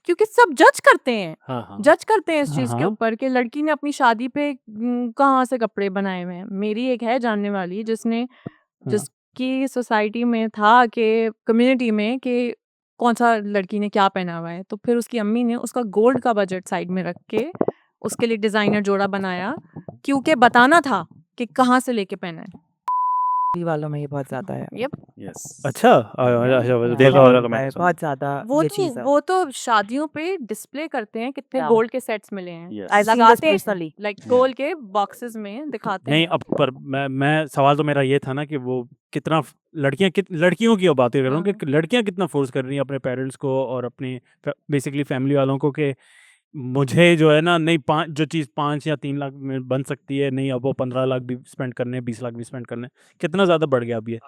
क्योंकि सब जज करते हैं हाँ जज करते हैं इस हाँ, चीज के हाँ। ऊपर कि लड़की ने अपनी शादी पे कहाँ से कपड़े बनाए हुए हैं। मेरी एक है जानने वाली जिसकी सोसाइटी में था कि कम्युनिटी में कि कौन सा लड़की ने क्या पहना हुआ है, तो फिर उसकी अम्मी ने उसका गोल्ड का बजट साइड में रख के उसके लिए डिजाइनर जोड़ा बनाया क्योंकि बताना था कि कहाँ से लेके पहना है। वालों में ये बहुत ज्यादा है। Yep. यस अच्छा, देखा होगा तो मैंने बहुत ज्यादा ये चीज है। वो तो शादियों पे डिस्प्ले करते हैं कितने Yeah. गोल्ड के सेट्स मिले हैं, Yes. I've seen this लगाते हैं personally. लाइक गोल्ड के बॉक्सेस में दिखाते नहीं, हैं। अब पर मैं सवाल तो मेरा ये था ना कि वो कितना लड़कियों की बातें कर रहा हूँ हाँ। कि लड़कियां कितना फोर्स कर रही हैं अपने पेरेंट्स को और अपनी बेसिकली फैमिली वालों को कि मुझे जो है ना, नहीं जो चीज़ 5 या 3 लाख में बन सकती है, नहीं अब वो 15 लाख भी स्पेंड करने, 20 लाख भी स्पेंड करने, कितना ज़्यादा बढ़ गया अब ये।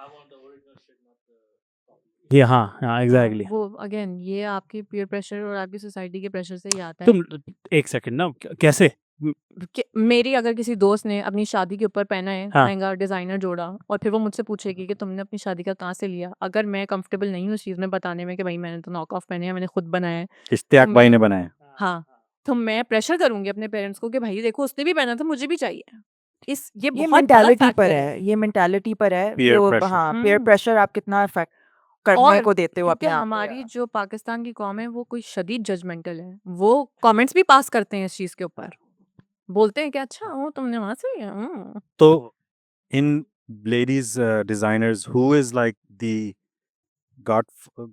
हाँ एग्जैक्टली। वो अगेन ये आपके पीयर प्रेशर और आपकी सोसाइटी के प्रेशर से ही आता है। तुम एक सेकंड ना, कैसे? मेरी अगर किसी दोस्त ने अपनी शादी के ऊपर पहना है हाँ। महंगा डिजाइनर जोड़ा और फिर वो मुझसे पूछेगी कि तुमने अपनी शादी का कहाँ से लिया, अगर मैं कंफर्टेबल नहीं हूँ उस चीज़ में बताने में कि भाई मैंने तो नॉक ऑफ पहने हैं, मैंने खुद बनाया है, इश्तियाक भाई ने बनाया। हाँ, तो मैं प्रेशर करूंगी अपने पेरेंट्स को कि भाई देखो उसने भी पहना था, मुझे भी चाहिए। ये ये बहुत बड़ा मेंटालिटी फैक्टर पर है, ये मेंटालिटी पर है। Peer जो pressure. हाँ, peer हम्म। pressure आप कितना इफेक्ट करने और को देते हो क्योंकि अपने आप पे। हमारी जो पाकिस्तान की कौम है वो कोई शदीद जजमेंटल है, वो कमेंट्स भी पास करते हैं इस चीज के ऊपर, बोलते हैं कि अच्छा वो तुमने वहां से लिया। तो in ladies designers, who is like the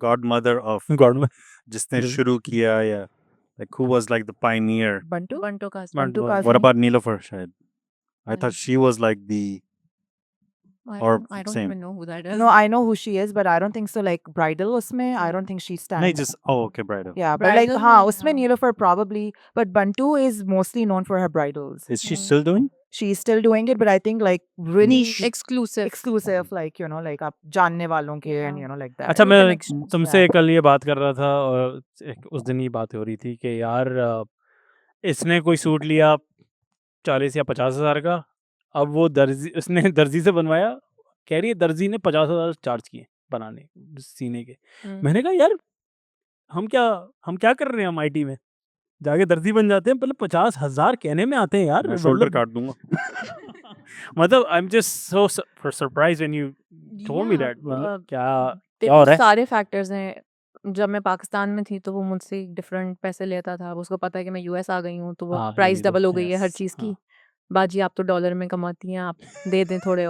godmother of God जिसने शुरू किया, या like who was like the pioneer? Bantu बंटो का Bantu What Kazmi. What about Nilofer शायद? I नहीं। thought she was like the or I don't same. even know who that is. No, I know who she is, but I don't think so. Like bridal उसमें, I don't think she stands. नहीं, just okay, bridal. Yeah, but like Bridal हाँ, में, उसमें हाँ। Nilofer probably, but Bantu is mostly known for her bridals. Is she still doing? She's still doing it, but I think like really Exclusive. exclusive, like you know, like आप जानने वालों के and you know like that. अच्छा, Through मैं connections, तुमसे yeah. कल ये बात कर रहा था और उस दिन ये बात हो रही थी कि यार इसने कोई सूट लिया 40 या 50 हज़ार का, अब वो उसने दर्जी से बनवाया, कह रही है दर्जी ने 50 हज़ार चार्ज किए बनाने सीने के। मैंने कहा यार हम क्या कर रहे हैं, हम IT में जाके दर्जी बन जाते हैं, पहले 50 हज़ार कहने में आते हैं यार। मैं शोल्डर काट दूंगा। मतलब I am just so surprise when you told me Yeah, that. मतलब क्या देखो हो रहा है? सारे फैक्टर्स हैं। जब मैं पाकिस्तान में थी तो वो मुझसे डिफरेंट पैसे लेता था, अब उसको पता है कि मैं US आ गई हूँ तो वो हाँ, प्राइस ये तो डबल हो गई है हर yes, चीज़ की। हाँ। बाजी आप तो डॉलर में कमाती हैं, आप दे दें थोड़े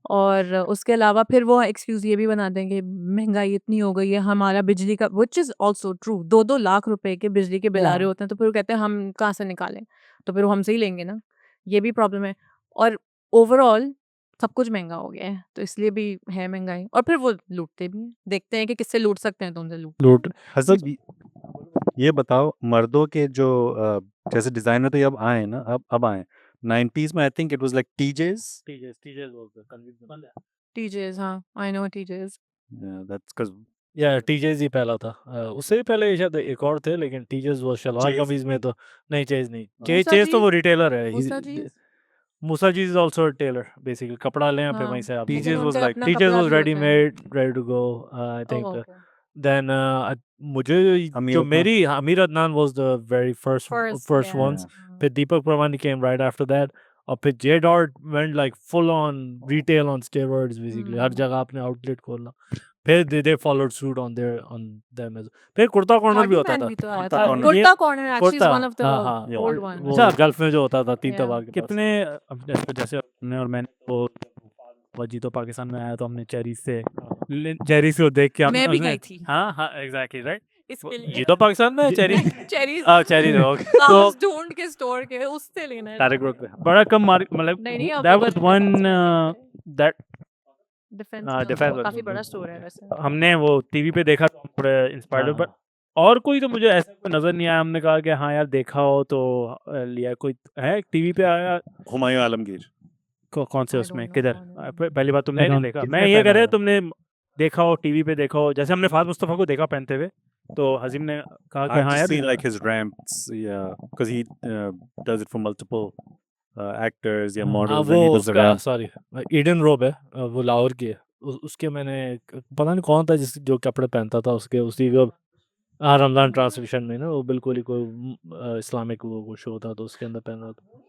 और उसके अलावा फिर वो एक्सक्यूज़ ये भी बना देंगे महंगाई इतनी हो गई है, हमारा बिजली का, which is also true, 2-2 lakh रुपए के बिजली के बिल आ रहे Yeah. होते हैं, तो फिर वो कहते हैं हम कहाँ से निकालें? तो फिर वो हमसे ही लेंगे ना, ये भी प्रॉब्लम है। और ओवरऑल सब कुछ महंगा हो गया है, तो इसलिए भी है महंगाई, और फिर वो लूटते भी हैं, देखते हैं कि किससे लूट सकते हैं तो उनसे लूट। हज़रत ये बताओ, मर्दों के जो जैसे डिजाइनर तो ये अब आए ना, अब आए 90s में। I think it was like TJ's. TJ's was the convincing. Teases, हाँ, I know teases. That's because या टीजेज ही पहला था। उससे भी पहले शायद एक और थे, लेकिन टीजेज वो शलवार चेज। कमीज में तो नहीं, चेज नहीं। मूसा चेज तो वो जीज? रिटेलर है। मूसा जीज? Musa ji is also a tailor, basically कपड़ा लें फिर हाँ, वहीं से आप। TJ's लेकिन was उनका like- अपना टीजेज कपड़ा वाज भी रेडी होता है। Made, ready to go, I think. Oh, okay. Then मुझे अमीर जो अदनान। मेरी Amir Adnan was the very first yeah. ones. फिर दीपक Parmani came right after that, और फिर J dot went like full on retail on steroids basically. हर जगह आपने आउटलेट खोलना। फिर they followed suit on them as फिर कुर्ता कॉर्नर भी होता Hardyman था। भी तो आया कुर्ता था। corner। Kurta corner actually is kurta, one of the हाँ, हाँ, old yeah. ones. वो गल्फ में जो होता था तीन Yeah. तबाक के पास। कितने अब जैसे हमने और मैंने तो वजी तो पाकिस्तान में आया तो हमने चेरी से देख के मैं भी हमने- गई थी हाँ एग्जैक्टली राइट। इसके ये लिए। तो पाकिस्तान में है cherry. Cherries cherry okay. Cows ढूंढ के स्टोर के उससे लेना है। तारिक रोड पे बड़ा कम मतलब नहीं, अब that तो was बदले one हैं। that डिफेंस हाँ, में डिफेंस वो काफी वाले। बड़ा स्टोर है वैसे। हमने वो टीवी पे देखा तो हम थोड़े इंस्पायर्ड हुए, हाँ, बट और कोई तो मुझे ऐसा कोई नज़र नहीं आया। हमने कहा कि हाँ यार देखा हो तो लिया। कोई है टीवी पे आया? हुमायूं आलमगीर कौन से I उसमें don't know किधर? कौन है। पहली बात तुमने नहीं, नहीं नहीं, देखा। किसने मैं ये पहना कह रहा हुआ? तुमने देखा हो टीवी पे देखा हो, जैसे हमने फाद मुस्तफ़ा को देखा पहनते हुए, तो हजीम ने कहा कि I've हाँ just यार seen like his ramps, yeah, because he does it for multiple actors, yeah, हाँ, models, वो and he does the उसका ramp. सॉरी ईडन रोब है, वो लाहौर की है। उसके मैंने पता नहीं कौन था जिस जो कपड़े पहनता था उसके, उसी को हाँ रमजान ट्रांसलेशन में ना, वो बिल्कुल ही कोई इस्लामिक वो शो था, तो उसके अंदर पहना था।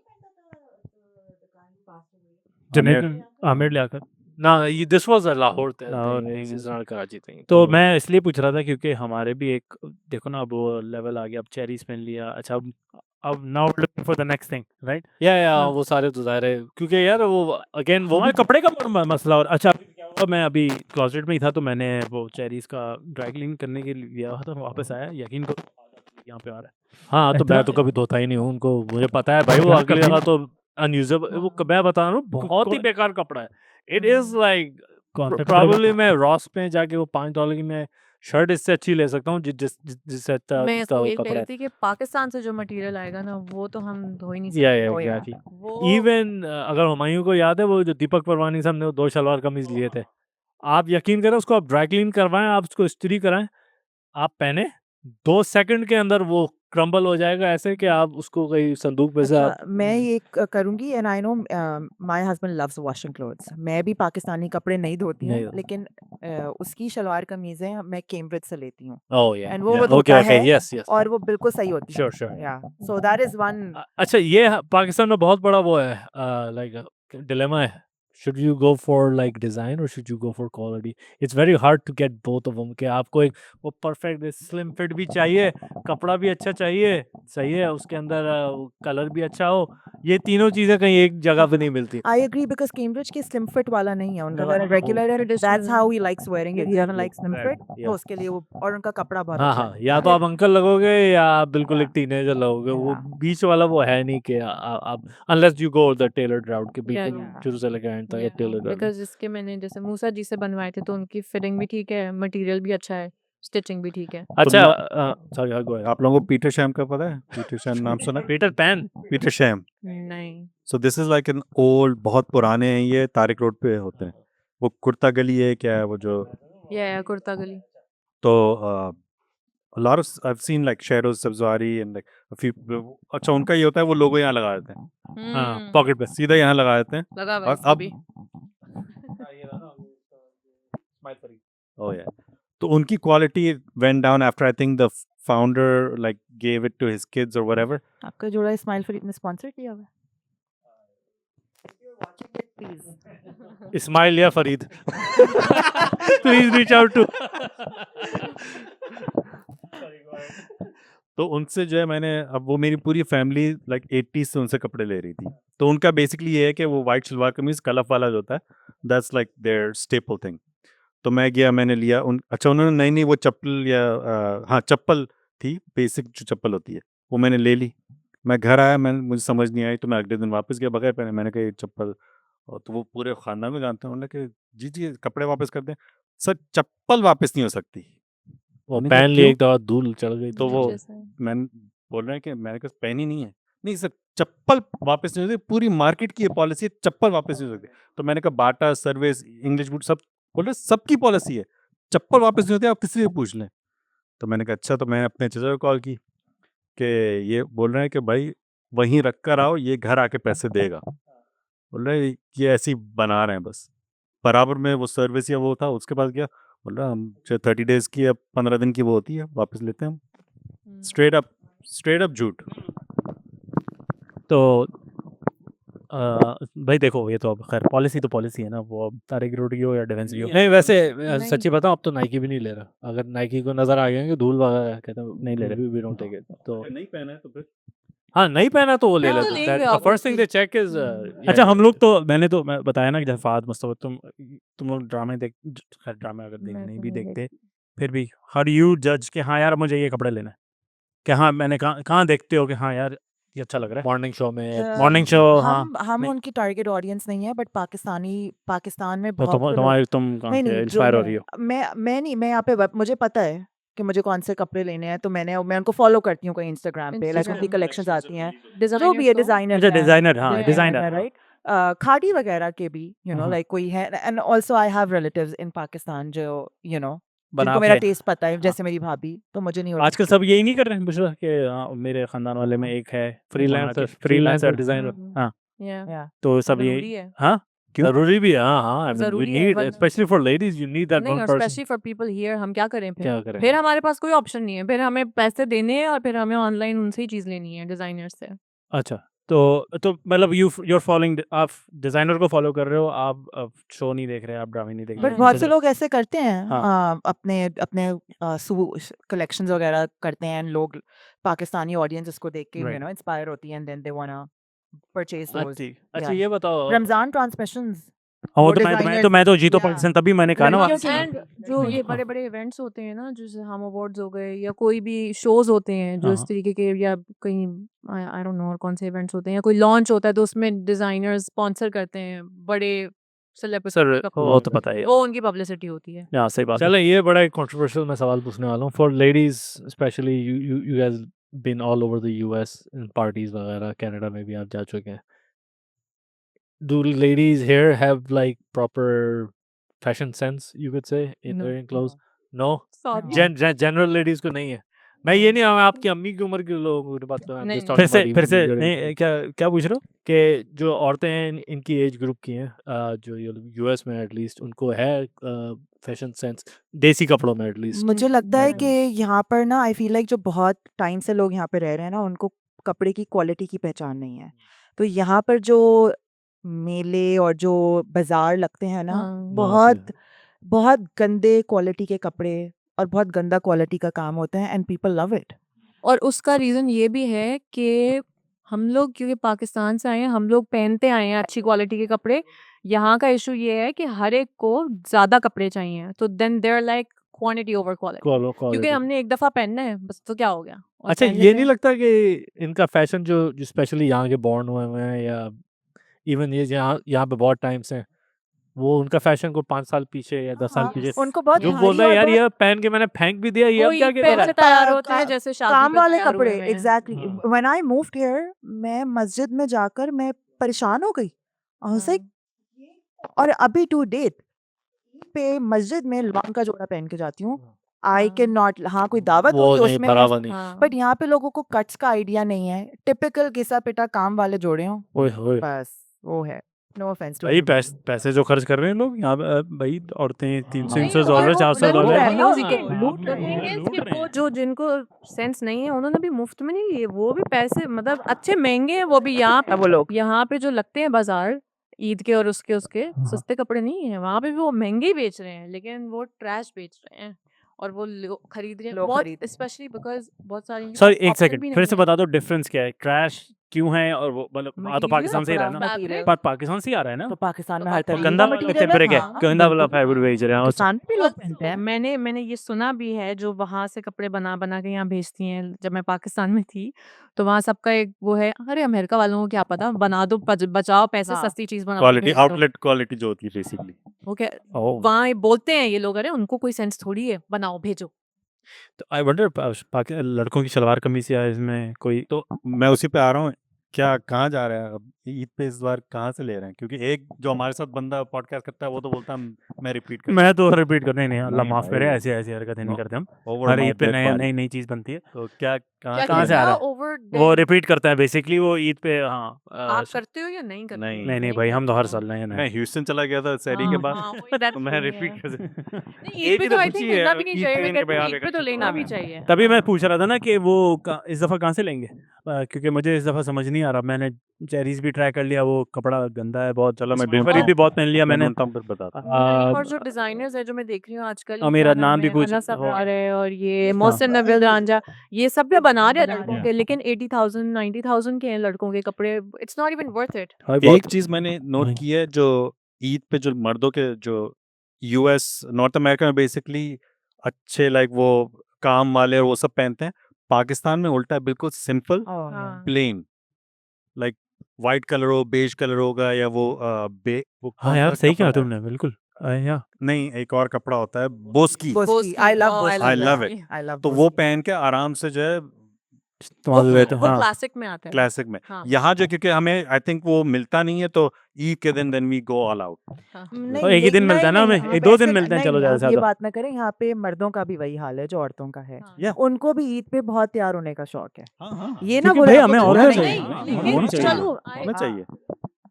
जनरेटर आमिर लियाकत। ना ये this was a Lahore Lahore thing, thing. Is not Karachi thing. तो मैं इसलिए पूछ रहा था क्योंकि हमारे भी एक, देखो ना अब वो लेवल आ गया, अब चेरीज पहन लिया। अच्छा अब now looking for the next thing, right? या हाँ। वो सारे तो ज़ाहिर है, क्योंकि यार वो अगेन वो हमारे कपड़े का मसला। और अच्छा अभी क्या हुआ, मैं अभी क्लोजेट में ही था तो मैंने वो चेरीज का ड्राई क्लीन करने के लिए लिया था, वापस आया, यकीन करो यहाँ पे आ रहा है। हाँ, तो मैं इतना- तो कभी धोता ही नहीं हूँ उनको, मुझे पता है भाई वो यार अगली कभी जगह तो अनयूजेबल, वो मैं बता रहा हूँ बहुत ही बेकार कपड़ा है। इट इज लाइक कौन से कपड़े प्रॉब्ली मैं रॉस पे जाके वो $5 की मैं शर्ट इससे अच्छी ले सकता हूँ जिससे अच्छा मैं इसको वो यही कह कपड़ा रही है। थी कि पाकिस्तान से जो मटेरियल आएगा ना वो तो हम धो ही नहीं या सकते। Oh, yeah. एग्जैक्टली। वो इवन अगर हुमायूं को याद है वो जो दीपक परवानी से हमने वो 2 शलवार कमीज लिए थे, आप यकीन करें उसको आप ड्राई क्लीन करवाएं, आप उसको इस्त्री कराएं, आप पहने 2 सेकंड के अंदर वो क्रम्बल हो जाएगा ऐसे कि आप उसको कहीं संदूक में से आप अच्छा मैं ये करूँगी and I know my husband loves washing clothes. मैं भी पाकिस्तानी कपड़े नहीं धोती हूँ, नहीं। लेकिन उसकी शलवार कमीज़ें मैं कैम्ब्रिज से लेती हूँ ओह या एंड वो धोता ओके है यस यस और वो बिल्कुल सही होती है। Sure sure. या सो दैट इज़ वन। अच्छा ये पाकिस्तान में बहुत बड़ा वो है लाइक डिलेमा है, should you go for like design और should you go for quality. It's very hard to get both of them, कि आपको एक वो परफेक्ट स्लिम फिट भी चाहिए, कपड़ा भी अच्छा चाहिए, सही है, उसके अंदर कलर भी अच्छा हो, ये तीनों चीजें कहीं एक जगह पे नहीं मिलती। आई एग्री बिकॉज़ कैम्ब्रिज के स्लिम फिट वाला नहीं है उनका, हाँ, अगर रेगुलर है that's Traditional how he likes wearing it, he doesn't like slim fit, Exactly, तो yeah. उसके लिए वो, और उनका कपड़ा बहुत हाँ अच्छा हाँ, है। या तो आप अंकल लगोगे या आप बिल्कुल एक टीनेजर लगोगे, वो Yeah. बीच वाला वो है नहीं कि आप unless you go the tailored route के Yeah, बिल्कुल yeah. शुरू से लेकर एंड तक Yeah, टेलर्ड राउट। बिकॉज इसके मैंने जैसे मूसा जी से बनवाए थे तो उनकी फिटिंग भी ठीक है, मटेरियल भी अच्छा है, स्टिचिंग भी ठीक है। अच्छा तुम सॉरी गो आप लोगों को पीटर शैम का पता है? पीटर शैम नाम सुना है? Peter Pan. पीटर शैम। नहीं। So this is like an old, बहुत पुराने हैं ये, तारिक रोड पे होते हैं। वो कुर्ता गली है क्या है वो जो, या कुर्ता गली। तो a lot of I've seen like Sheroz Sabzwari and like a few, अच्छा उनका ये होता है वो लोगो यहाँ लगा देते हैं हाँ पॉकेट पे। सीधा यहाँ लगा देते हैं। लगा हुआ और है इसको अब भी। oh yeah, तो उनकी quality went down after I think the founder like gave it to his kids or whatever. आपका जोड़ा स्माइल फरीद ने स्पॉन्सर किया हुआ है? इस्माइल या Farid please reach out to. तो उनसे जो है मैंने, अब वो मेरी पूरी फैमिली लाइक 80s से उनसे कपड़े ले रही थी, तो उनका बेसिकली ये है कि वो वाइट शलवार कमीज कलफ वाला जो होता है, that's like their staple thing. तो मैं गया, मैंने लिया अच्छा उन्होंने नई नई वो चप्पल या हाँ चप्पल थी, बेसिक जो चप्पल होती है वो मैंने ले ली। मैं घर आया, मुझे समझ नहीं आई, तो मैं अगले दिन वापस गया बगैर पहने। मैंने कहा ये चप्पल, और तो वो पूरे खानदान में जानते हैं, उन्होंने कहा जी जी कपड़े वापस कर दें। सर चप्पल वापस नहीं हो सकती। वो मैंने कहा, पहन लिए "क्यों?" एक दफा धूल चढ़ गई तो वो जैसे मैंने बोल रहे हैं कि मैंने कहा पहनी नहीं है। नहीं सर चप्पल वापस नहीं हो सकती, पूरी मार्केट की ये पॉलिसी है, चप्पल वापस नहीं हो सकती। तो मैंने कहा बाटा, सर्विस, इंग्लिश बूट सब, बोल रहे सबकी पॉलिसी है, चप्पल वापस नहीं होती, आप किसी से पूछ लें। तो मैंने कहा अच्छा, तो मैंने अपने चचा को कॉल की कि ये बोल रहे हैं कि भाई वहीं रख कर आओ, ये घर आके पैसे देगा। बोल रहे ये ऐसे ही बना रहे हैं बस। बराबर में वो सर्विस या वो था, उसके पास गया, बोल रहा हम 30 डेज की या 15 दिन की वो होती है, वापस लेते हैं हम। स्ट्रेट अप झूठ। तो भाई देखो ये तो अब खैर पॉलिसी तो पॉलिसी है ना, वो अब तारिक रोड की हो या डिफेंस की हो। नहीं वैसे नहीं। सच्ची बताऊं अब तो नाइकी भी नहीं ले रहा, अगर नाइकी को नजर आ गया कि धूल वगैरह कहता हूं, नहीं ले रहे। We don't take it. तो नहीं पहना है तो फिर हाँ नहीं पहना तो वो ले हाँ, तो लेते लेंगे हैं, first thing they obviously। Check is. अच्छा हम लोग तो, मैंने तो मैं बताया ना कि जैसे फाद मुस्तफा, तुम लोग ड्रामे देख, खैर ड्रामे अगर मैं नहीं तो भी नहीं देखते, फिर भी हाउ डू यू जज कि हाँ यार मुझे ये कपड़े लेना है, कि हाँ मैंने कहाँ देखते हो कि हाँ यार ये अच्छा लग रहा है मॉर्निंग शो में मॉर्निंग शो हाँ हम नहीं उनकी टारगेट ऑडियंस नहीं है, बट पाकिस्तान में तो बहुत से लोग तुम कहाँ नहीं से नहीं जो इंस्पायर हो रही हो मैं नहीं, मैं यहाँ पे मुझे पता है कि मुझे कौन से कपड़े लेने हैं, तो मैं उनको फॉलो करती हूँ कहीं इंस्टाग्राम पे, लाइक उनकी Instagram. कलेक्शंस आती हैं जो डिजाइनर भी है, तो डिजाइनर अच्छा डिजाइनर हाँ Yeah. डिजाइनर राइट, खादी वगैरह के भी हाँ। लाइक कोई है, and also I have relatives in Pakistan जो जिनको बना मेरा के टेस्ट पता है, जैसे मेरी भाभी, तो मुझे नहीं होता आजकल सब यही नहीं कर रहे हैं बुशरा के मेरे खानदान वाले में एक है फ्रीलांसर freelancer डिजाइनर Mhm. हाँ Yeah. Yeah. तो सब जरूरी यही है हाँ क्यों जरूरी भी है हाँ I mean, we जरूरी है, need वरना- especially for ladies you need that नहीं, one और person specially for people here हम क्या करें क्या फिर करें फिर हमारे पास कोई ऑप्शन नहीं है, फिर हमें पैसे देने हैं और फिर हमें ऑनलाइन उनसे ही चीज लेनी है डिजाइनर से। अच्छा तो मतलब you're following आप डिजाइनर को फॉलो कर रहे हो आप शो नहीं देख रहे आप ड्रामे नहीं देख रहे बट नहीं, बहुत से अच्छा, लोग ऐसे करते हैं, हाँ। अपने अपने कलेक्शंस वगैरह करते हैं, लोग पाकिस्तानी ऑडियंस इसको देख के Right. इंस्पायर होती है, and then they wanna purchase those. अच्छा Yeah. ये बताओ रमजान ट्रांसमिशंस हाँ वो वो तो designers- मैं तो जीतो Yeah. पाकिस्तान तभी मैंने कहा ना लड़कियों वहाँ- के- एंड जो ये बड़े बड़े इवेंट्स होते हैं ना, जैसे हम अवार्ड्स हो गए या कोई भी शोज होते हैं जो इस हाँ। तरीके के, या कहीं आई डोंट नो और कौन से इवेंट्स होते हैं, या कोई लॉन्च होता है तो उसमें डिजाइनर्स स्पॉन्सर करते हैं बड़े सेलिब्रिटी सर वो तो पता है वो उनकी पब्लिसिटी होती है। यहाँ सही बात है चलो ये बड़ा एक कंट्रोवर्शियल मैं सवाल पूछने वाला हूँ for ladies specially you guys been all over the US in parties वगैरह कनाडा में भी आप जा चुके हैं do ladies here have like proper fashion sense you could say in No. wearing clothes no Sorry. General ladies को नहीं है मैं ये नहीं मैं आपकी अम्मी की उम्र के लोगों की बात कर रहा हूँ I'm just नहीं, talking about फिर से even your age नहीं क्या पूछ रहे हो कि जो औरतें हैं इनकी एज ग्रुप की हैं जो यूएस में एटलीस्ट उनको है फैशन सेंस देसी कपड़ों में एटलीस्ट मुझे लगता है Right. कि यहाँ पर ना, आई फील लाइक जो बहुत टाइम से लोग यहाँ पे रह रहे हैं ना, उनको कपड़े की क्वालिटी की पहचान नहीं है। तो यहाँ पर जो मेले और जो बाजार लगते हैं ना, हाँ। बहुत बहुत गंदे क्वालिटी के कपड़े और बहुत गंदा क्वालिटी का काम होता है, एंड पीपल लव इट। और उसका रीज़न ये भी है कि हम लोग क्योंकि पाकिस्तान से आए हैं, हम लोग पहनते आए हैं अच्छी क्वालिटी के कपड़े। यहाँ का इशू ये है कि हर एक को ज़्यादा कपड़े चाहिए, तो then there like quantity over quality, क्योंकि हमने एक दफ़ा पहनना है बस, तो क्या हो गया। और अच्छा पहन ये लेते नहीं हैं। लगता कि इनका फैशन जो स्पेशली यहाँ के बॉर्न हुए हैं या इवन ये यहाँ पे बहुत टाइम से हैं, वो उनका फैशन को 5 साल पीछे या 10 साल हाँ, पीछे उनको बहुत जो भारी बोल रहे हैं और यार बहुत ये पहन के मैंने फेंक भी दिया ये अब कोई क्या ईद पे कर ऐसे तैयार होते हैं जैसे शादी काम पे वाले तैयार हुए कपड़े, हुए हैं। एग्जैक्टली। हाँ। व्हेन आई मूव्ड हियर, मैं मस्जिद में जाकर मैं परेशान हो गई। I was like, और अभी टू डेट पे मस्जिद में लॉन्ग का जोड़ा पहन के जाती हूँ। आई हाँ। कैन नॉट, हाँ कोई दावत वो होगी नहीं उसमें, बराबर नहीं हाँ। बट यहाँ पे लोगों को कट्स का आइडिया नहीं है। टिपिकल घिसा पिटा काम वाले जोड़े हों, ओए होए बस वो है। नो ऑफेंस टू भाई पैसे जो खर्च कर रहे हैं लोग यहाँ पे भाई औरतें $300 नहीं, $300 और वो $400 लूट रहे हैं ना लूट उसके। रहे हैं, लूट The रहे thing हैं। is कि वो जो जिनको सेंस नहीं है उन्होंने भी मुफ्त में नहीं लिए, वो भी पैसे मतलब अच्छे महंगे हैं, वो भी यहाँ पे वो लोग यहाँ पे जो लगते हैं बाजार ईद के और उसके सस्ते कपड़े नहीं है, वहाँ पे भी वो महंगे ही बेच रहे हैं, लेकिन वो ट्रैश बेच रहे हैं और वो खरीद रहे हैं लोग बहुत, खरीद स्पेशली बिकॉज बहुत सारे इनके सॉरी पास एक option सेकंड भी फिर नहीं से है। बता दो डिफरेंस क्या है ट्रैश क्यों है और वो मतलब तो Material, पाकिस्तान से ही रहा है कपड़ा, ना material। पर पाकिस्तान से ही आ रहा है ना तो पाकिस्तान तो में हर पाकिस्तान तरीके गंदा का वाला मटेरियल फैब्रिक है हाँ, गंदा वाला बिल्कुल। फैब्रिक बेच रहे हैं पाकिस्तान में भी लोग पहनते हैं। मैंने ये सुना भी है, जो वहां से कपड़े बना बना के यहाँ भेजती हैं। जब मैं पाकिस्तान में थी तो वहाँ सबका एक वो है, अरे अमेरिका वालों को क्या पता, बना दो बचाओ पैसे, हाँ। सस्ती चीज बना के क्वालिटी भेज दो। आउटलेट क्वालिटी जो होती है बेसिकली वो क्या ओह वहाँ ये बोलते हैं ये लोग, अरे उनको कोई सेंस थोड़ी है, बनाओ भेजो। तो आई वंडर लड़कों की सलवार कमीज या इसमें कोई तो मैं उसी पे आ रहा हूँ क्या कहाँ जा रहा है अब ईद पे इस बार कहाँ से ले रहे हैं क्योंकि एक जो हमारे साथ बंदा पॉडकास्ट करता है वो तो बोलता है मैं रिपीट कर मैं तो रिपीट करने नहीं अल्लाह नहीं माफ करे भाई। ऐसी ऐसी हरकतें नहीं No. करते हम ओवर हर ईद माउथ पे डेथ नई वाली नई नई चीज बनती है तो क्या कहाँ कहाँ से आ रहा है? ओवर वो रिपीट करता है बेसिकली वो ईद पे हाँ आप करते हो या नहीं करते हो? नहीं। नहीं भाई हम तो हर करते हो। साल नए मैं नए ह्यूस्टन चला गया था सैरी के हाँ, बाद हाँ, वही that's तो मैं funny रिपीट है। कैसे नहीं, ईद पे तो आई थिंक लेना भी नहीं चाहिए, मैं कहती हूँ ईद पे तो लेना भी चाहिए। तभी मैं पूछ रहा था ना कि वो इस दफ़ा कहाँ से लेंगे क्योंकि मुझे इस दफ़ा समझ नहीं आ रहा मैंने चेरीज भी ट्राई कर लिया वो कपड़ा गंदा है बहुत चलो मैं फरीद ढूंढता भी बहुत पहन लिया मैंने ढूंढता हूँ फिर बताता हूँ। नहीं, और जो डिजाइनर्स है जो मैं देख रही हूँ आजकल, मेरा क्या नाम भी है, कुछ हना सफार हो- है और ये मोहसिन नबील रांझा, ये सब भी बना रहे हैं लड़कों के, लेकिन 80,000 90,000 के हैं लड़कों के कपड़े। It's not even worth it. एक चीज मैंने नोट की है जो ईद पे जो मर्दों के जो यूएस नॉर्थ अमेरिका में बेसिकली अच्छे लाइक वो काम वाले और वो सब पहनते हैं पाकिस्तान में उल्टा है बिल्कुल सिंपल Oh, हाँ। प्लेन लाइक वाइट कलर हो, बेज कलर होगा, या वो वो हाँ कौन यार सा सही कहा कपड़ा है? तुमने बिल्कुल या नहीं, एक और कपड़ा होता है Boski. Boski, I love Oh, I Boski, I love love Boski. It. I love तो वो पहन के आराम से जो है तुम्हारे वो गए तो वो हाँ क्लासिक में आता है क्लासिक में। हाँ यहाँ जो क्योंकि हमें आई थिंक वो मिलता नहीं है, तो ईद के दिन then we go all out. हाँ और एक ही दिन मिलता है ना हमें, हाँ, एक 2 दिन वैसे मिलते हैं, चलो नहीं, ज़्यादा अब से ये ज़्यादा। बात ना करें, यहाँ पे मर्दों का भी वही हाल है जो औरतों का है। हाँ। या उनको भी ईद पे बहुत तैयार होने का शौक है। हाँ हाँ ये ना क्योंकि बोले भाई हमको हमें बुरा और नहीं चाहिए। है। हाँ, लेकिन होना चाहिए, चलो होना चाहिए।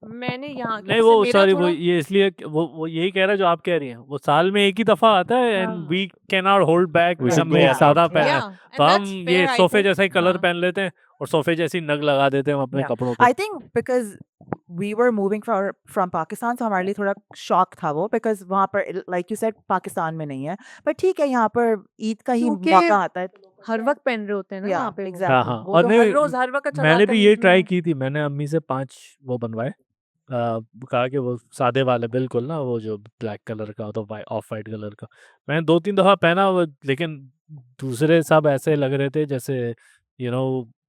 मैंने यहाँ नहीं वो सॉरी वो ये इसलिए वो यही कह रहा है जो आप कह रही हैं, वो साल में एक ही दफा आता है एंड हाँ। We can not hold back, We we should हमें go सादा out, पहन तो हम ये सोफे जैसा ही कलर पहन लेते हैं और सोफे जैसी नग लगा देते हैं हम अपने Yeah. कपड़ों पे। I think because we were moving from Pakistan, so हमारे लिए थोड़ा शॉक था वो, because वहाँ पर like you said पाकिस्तान में नहीं है, पर ठीक है यहाँ पर ईद का ही क्योंकि मौका आता है। हर वक्त पहन रहे होते हैं ना Yeah, वहाँ पे वो। exactly. हाँ हाँ वो और तो नहीं हर रोज हर वक्त अच्छा मैंने लाता भी है ये ईद ट्राई में। की थी, मैंने अम्मी से 5 वो बनवाए, कहा कि वो सादे वाले बिल्कुल ना, वो जो ब्लैक कलर का होता है ऑफ वाइट कलर का, मैंने 2-3 दफा पहना वो, लेकिन दूसरे सब ऐसे लग रहे थे जैसे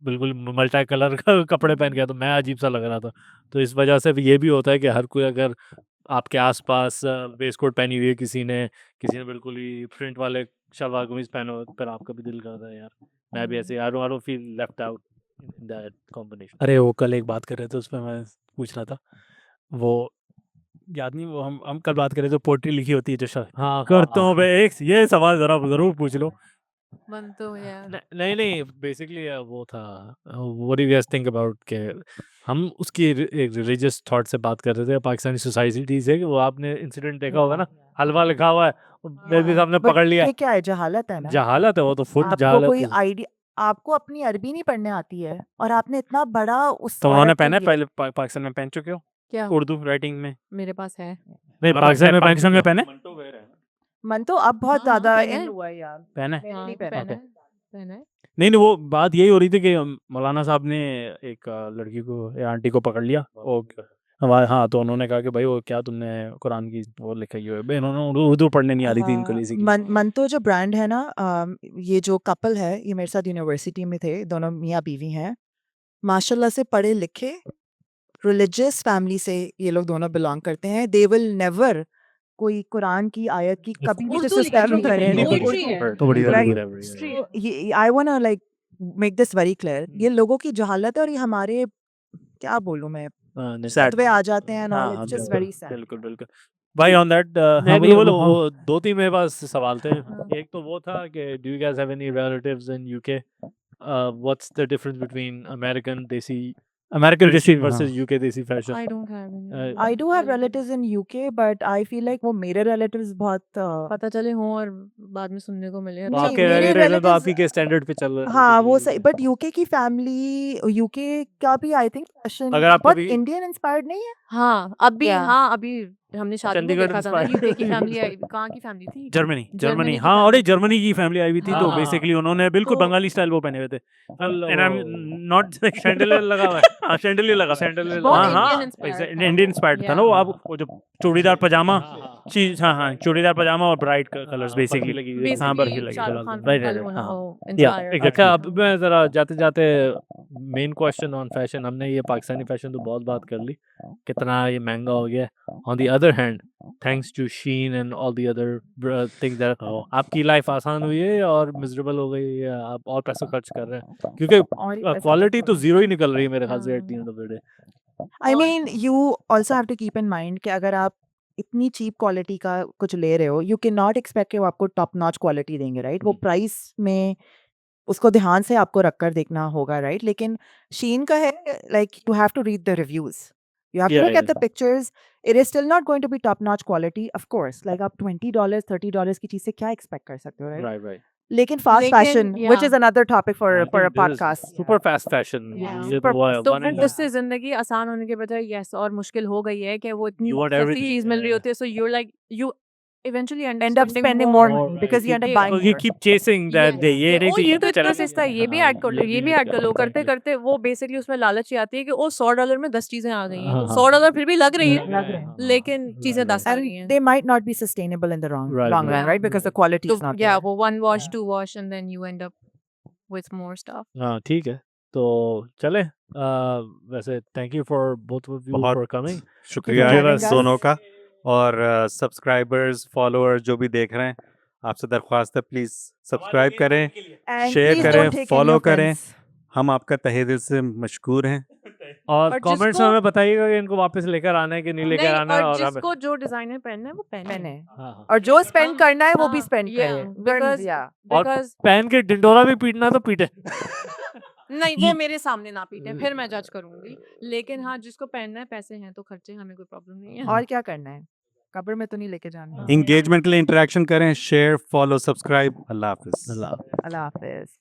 बिल्कुल मल्टी कलर का कपड़े पहन गया, तो मैं अजीब सा लग रहा था। तो इस वजह से भी ये भी होता है कि हर कोई अगर आपके आसपास वेस्ट कोट पहनी हुई है किसी ने बिल्कुल ही प्रिंट वाले शलवार कमीज पहने हो, फिर आपका भी दिल करता है यार मैं भी ऐसे, I don't feel left out in that combination. अरे वो कल एक बात कर रहे थे, उसमें मैं पूछ रहा था, वो याद नहीं, वो हम कल बात कर रहे थे, पोट्री लिखी होती है जो हाँ करतों पे, एक ये सवाल जरूर पूछ लो। मन तो यार नहीं बेसिकली वो था, what do you guys think about के हम उसकी एक रिलीजियस थॉट से बात कर रहे थे पाकिस्तानी सोसाइटी से, कि वो आपने इंसिडेंट देखा होगा ना, हलवा लिखा हुआ है, मेरे सामने But पकड़ लिया, ये क्या है, जहालत है ना। जहालत है वो तो, फुट आपको जहालत कोई है। आइडिया, आपको अपनी अरबी नहीं पढ़ने आती है और आपने इतना बड़ा उस तो उन्होंने औरत के पहना है, लिए- पहले पाकिस्तान में पहन चुके हो क्या उर्दू राइटिंग में? मेरे पास है नहीं पाकिस्तान में पहने मन तो अब बहुत हाँ, ज्यादा पहना इन है। हुआ है यार। पहने मैंने नहीं हाँ, पहना। पहना है पहना है नहीं वो बात यही हो रही थी कि मौलाना साहब ने एक लड़की को या आंटी को पकड़ लिया, हाँ, तो उन्होंने कहा कि भाई वो क्या तुमने कुरान की वो लिखाई हुई है, इन्होंने उर्दू पढ़ने नहीं आ रही थी इनको बेसिकली। मंतो जो ब्रांड है ना, ये जो कपल है, ये मेरे साथ यूनिवर्सिटी में थे, दोनों मियाँ बीवी हैं, माशाल्लाह से पढ़े लिखे रिलीजियस फैमिली से ये लोग दोनों बिलोंग करते हैं। दे विल नेवर कोई कुरान की आयत की कभी भी उर्दू लिखी डिसरिस्पेक्ट होगी, करें। poetry है। तो बड़ी Right. गलती है। ये I want like make this very clear, ये लोगों की जहालत है और ये हमारे, क्या बोलूं मैं, फतवे आ जाते हैं, हाँ, इट्स जस्ट वेरी सैड। बिल्कुल भाई ऑन दैट नहीं नहीं बोलो वो 2-3 मेरे पास सवाल थे। एक तो वो था कि do you guys have any relatives in UK, what's the difference between American देसी अमेरिकन Christian हाँ। versus UK देसी fashion? I don't have any. I do have relatives in UK, but I feel like वो मेरे relatives बहुत पता चले हों और बाद में सुनने को मिले नहीं, आपके मेरे relatives तो relatives- आप ही के स्टैंडर्ड पे चल रहे हैं। हाँ वो सही, बट यूके की फैमिली, यूके का भी आई थिंक फैशन अगर आप बहुत कभी- इंडियन इंस्पायर्ड नहीं है। हाँ अभी Yeah. हाँ अभी हमने शादी में चंडीगढ़ देखा था ना, inspired। यूके की फैमिली आई, कहाँ की फैमिली थी? जर्मनी जर्मनी की हाँ, और family। जर्मनी की फैमिली आई हुई थी, तो हाँ। बेसिकली उन्होंने बिल्कुल तो- बंगाली स्टाइल वो पहने हुए थे, वो- नॉट सैंडल लगा हुआ है। हाँ सैंडल लगा, सैंडल बहुत हाँ हाँ Indian inspired था। इंडियन इंस्पायर्ड था ना वो। Yeah. आप वो जो चूड़ीदार पजामा हाँ। चीज, हाँ चूड़ीदार पजामा और ब्राइट कलर्स बेसिकली लगी हुई है। हाँ, बर्फी Basically लगी शाहरुख खान Right, वाले right, होना हाँ। हो Yeah, inspired। exactly. अच्छा अब मैं ज़रा जाते जाते मेन क्वेश्चन ऑन फैशन, हमने ये पाकिस्तानी फैशन तो बहुत बात कर ली, कितना ये महंगा हो गया। On the other hand, thanks to Shein and all the other things that, आपकी लाइफ आसान हुई है और मिजरेबल हो गई है, आप और पैसा खर्च कर रहे हैं? क्योंकि और ही पैसा क्वालिटी खर्च तो करो। जीरो ही निकल रही है मेरे ख्याल से हाँ। At the end of the day. I mean you also have to keep in mind कि अगर आप इतनी चीप क्वालिटी का कुछ ले रहे हो, यू कैन नॉट एक्सपेक्ट कि वो आपको टॉप नॉच क्वालिटी देंगे, राइट? वो प्राइस में उसको ध्यान से आपको रखकर देखना होगा, राइट? लेकिन शीन का है, like you have to read the reviews, you have to Yeah, look at yeah. The pictures, it is still not going to be top notch quality, of course. Like आप $20 $30 की चीज से क्या expect कर सकते हो, राइट? Right right. लेकिन fast लेकिन, fashion, which yeah. Is another topic for a podcast. Super fast fashion, Yeah. ये Super तो वो है, fast। तो one फिर and- जिससे जिंदगी आसान होने के बजाय यस और मुश्किल हो गई है कि वो इतनी You want सस्ती everything, चीज मिल रही yeah. होती है, so you like you eventually End up spending more money because you end up buying Because you more. keep chasing that day, ये नहीं ओ तो ये तो चला इतना सस्ता है, ये भी हाँ, ऐड कर लो, ये भी ऐड कर लो, करते करते वो बेसिकली उसमें लालच ही आती है कि ओ $100 में 10 चीजें आ गई हैं। हाँ, हाँ। $100 फिर भी लग रही लग रहे है, हैं। लेकिन चीजें 10 आ And रही हैं। they might not be sustainable in the long Right, long right. run, right? Because the quality तो is not yeah, there. वो one wash, two wash and then you end up with more stuff. हाँ ठीक है। तो चले वैसे thank you for both of you बहुत for coming शुक्रिया having us. दोनों का और सब्सक्राइबर्स फॉलोअर्स जो भी देख रहे हैं आपसे दरख्वास्त है प्लीज सब्सक्राइब करें And शेयर please करें don't take any फॉलो करें offense. हम आपका तहे दिल से मशकूर हैं और और कमेंट्स में जिसको- हमें बताइएगा कि इनको वापस लेकर आना है कि नहीं लेकर नहीं, आना है और और हमें जिसको जो डिजाइनर पहनना है वो पहने पहने हाँ, हाँ। और जो स्पेंड करना है वो भी हाँ, स्पेंड yeah, करे because- yeah. और बिकॉज पहन के डिंडोरा भी पीटना तो पीटे नहीं वो मेरे सामने ना पीटे फिर मैं जज करूंगी लेकिन हाँ जिसको पहनना है पैसे हैं तो खर्चे हमें कोई प्रॉब्लम नहीं है और क्या करना है कब्र में तो नहीं लेके जाना इंगेजमेंट के लिए इंटरेक्शन करें शेयर फॉलो सब्सक्राइब अल्लाह हाफिज अल्लाह हाफिज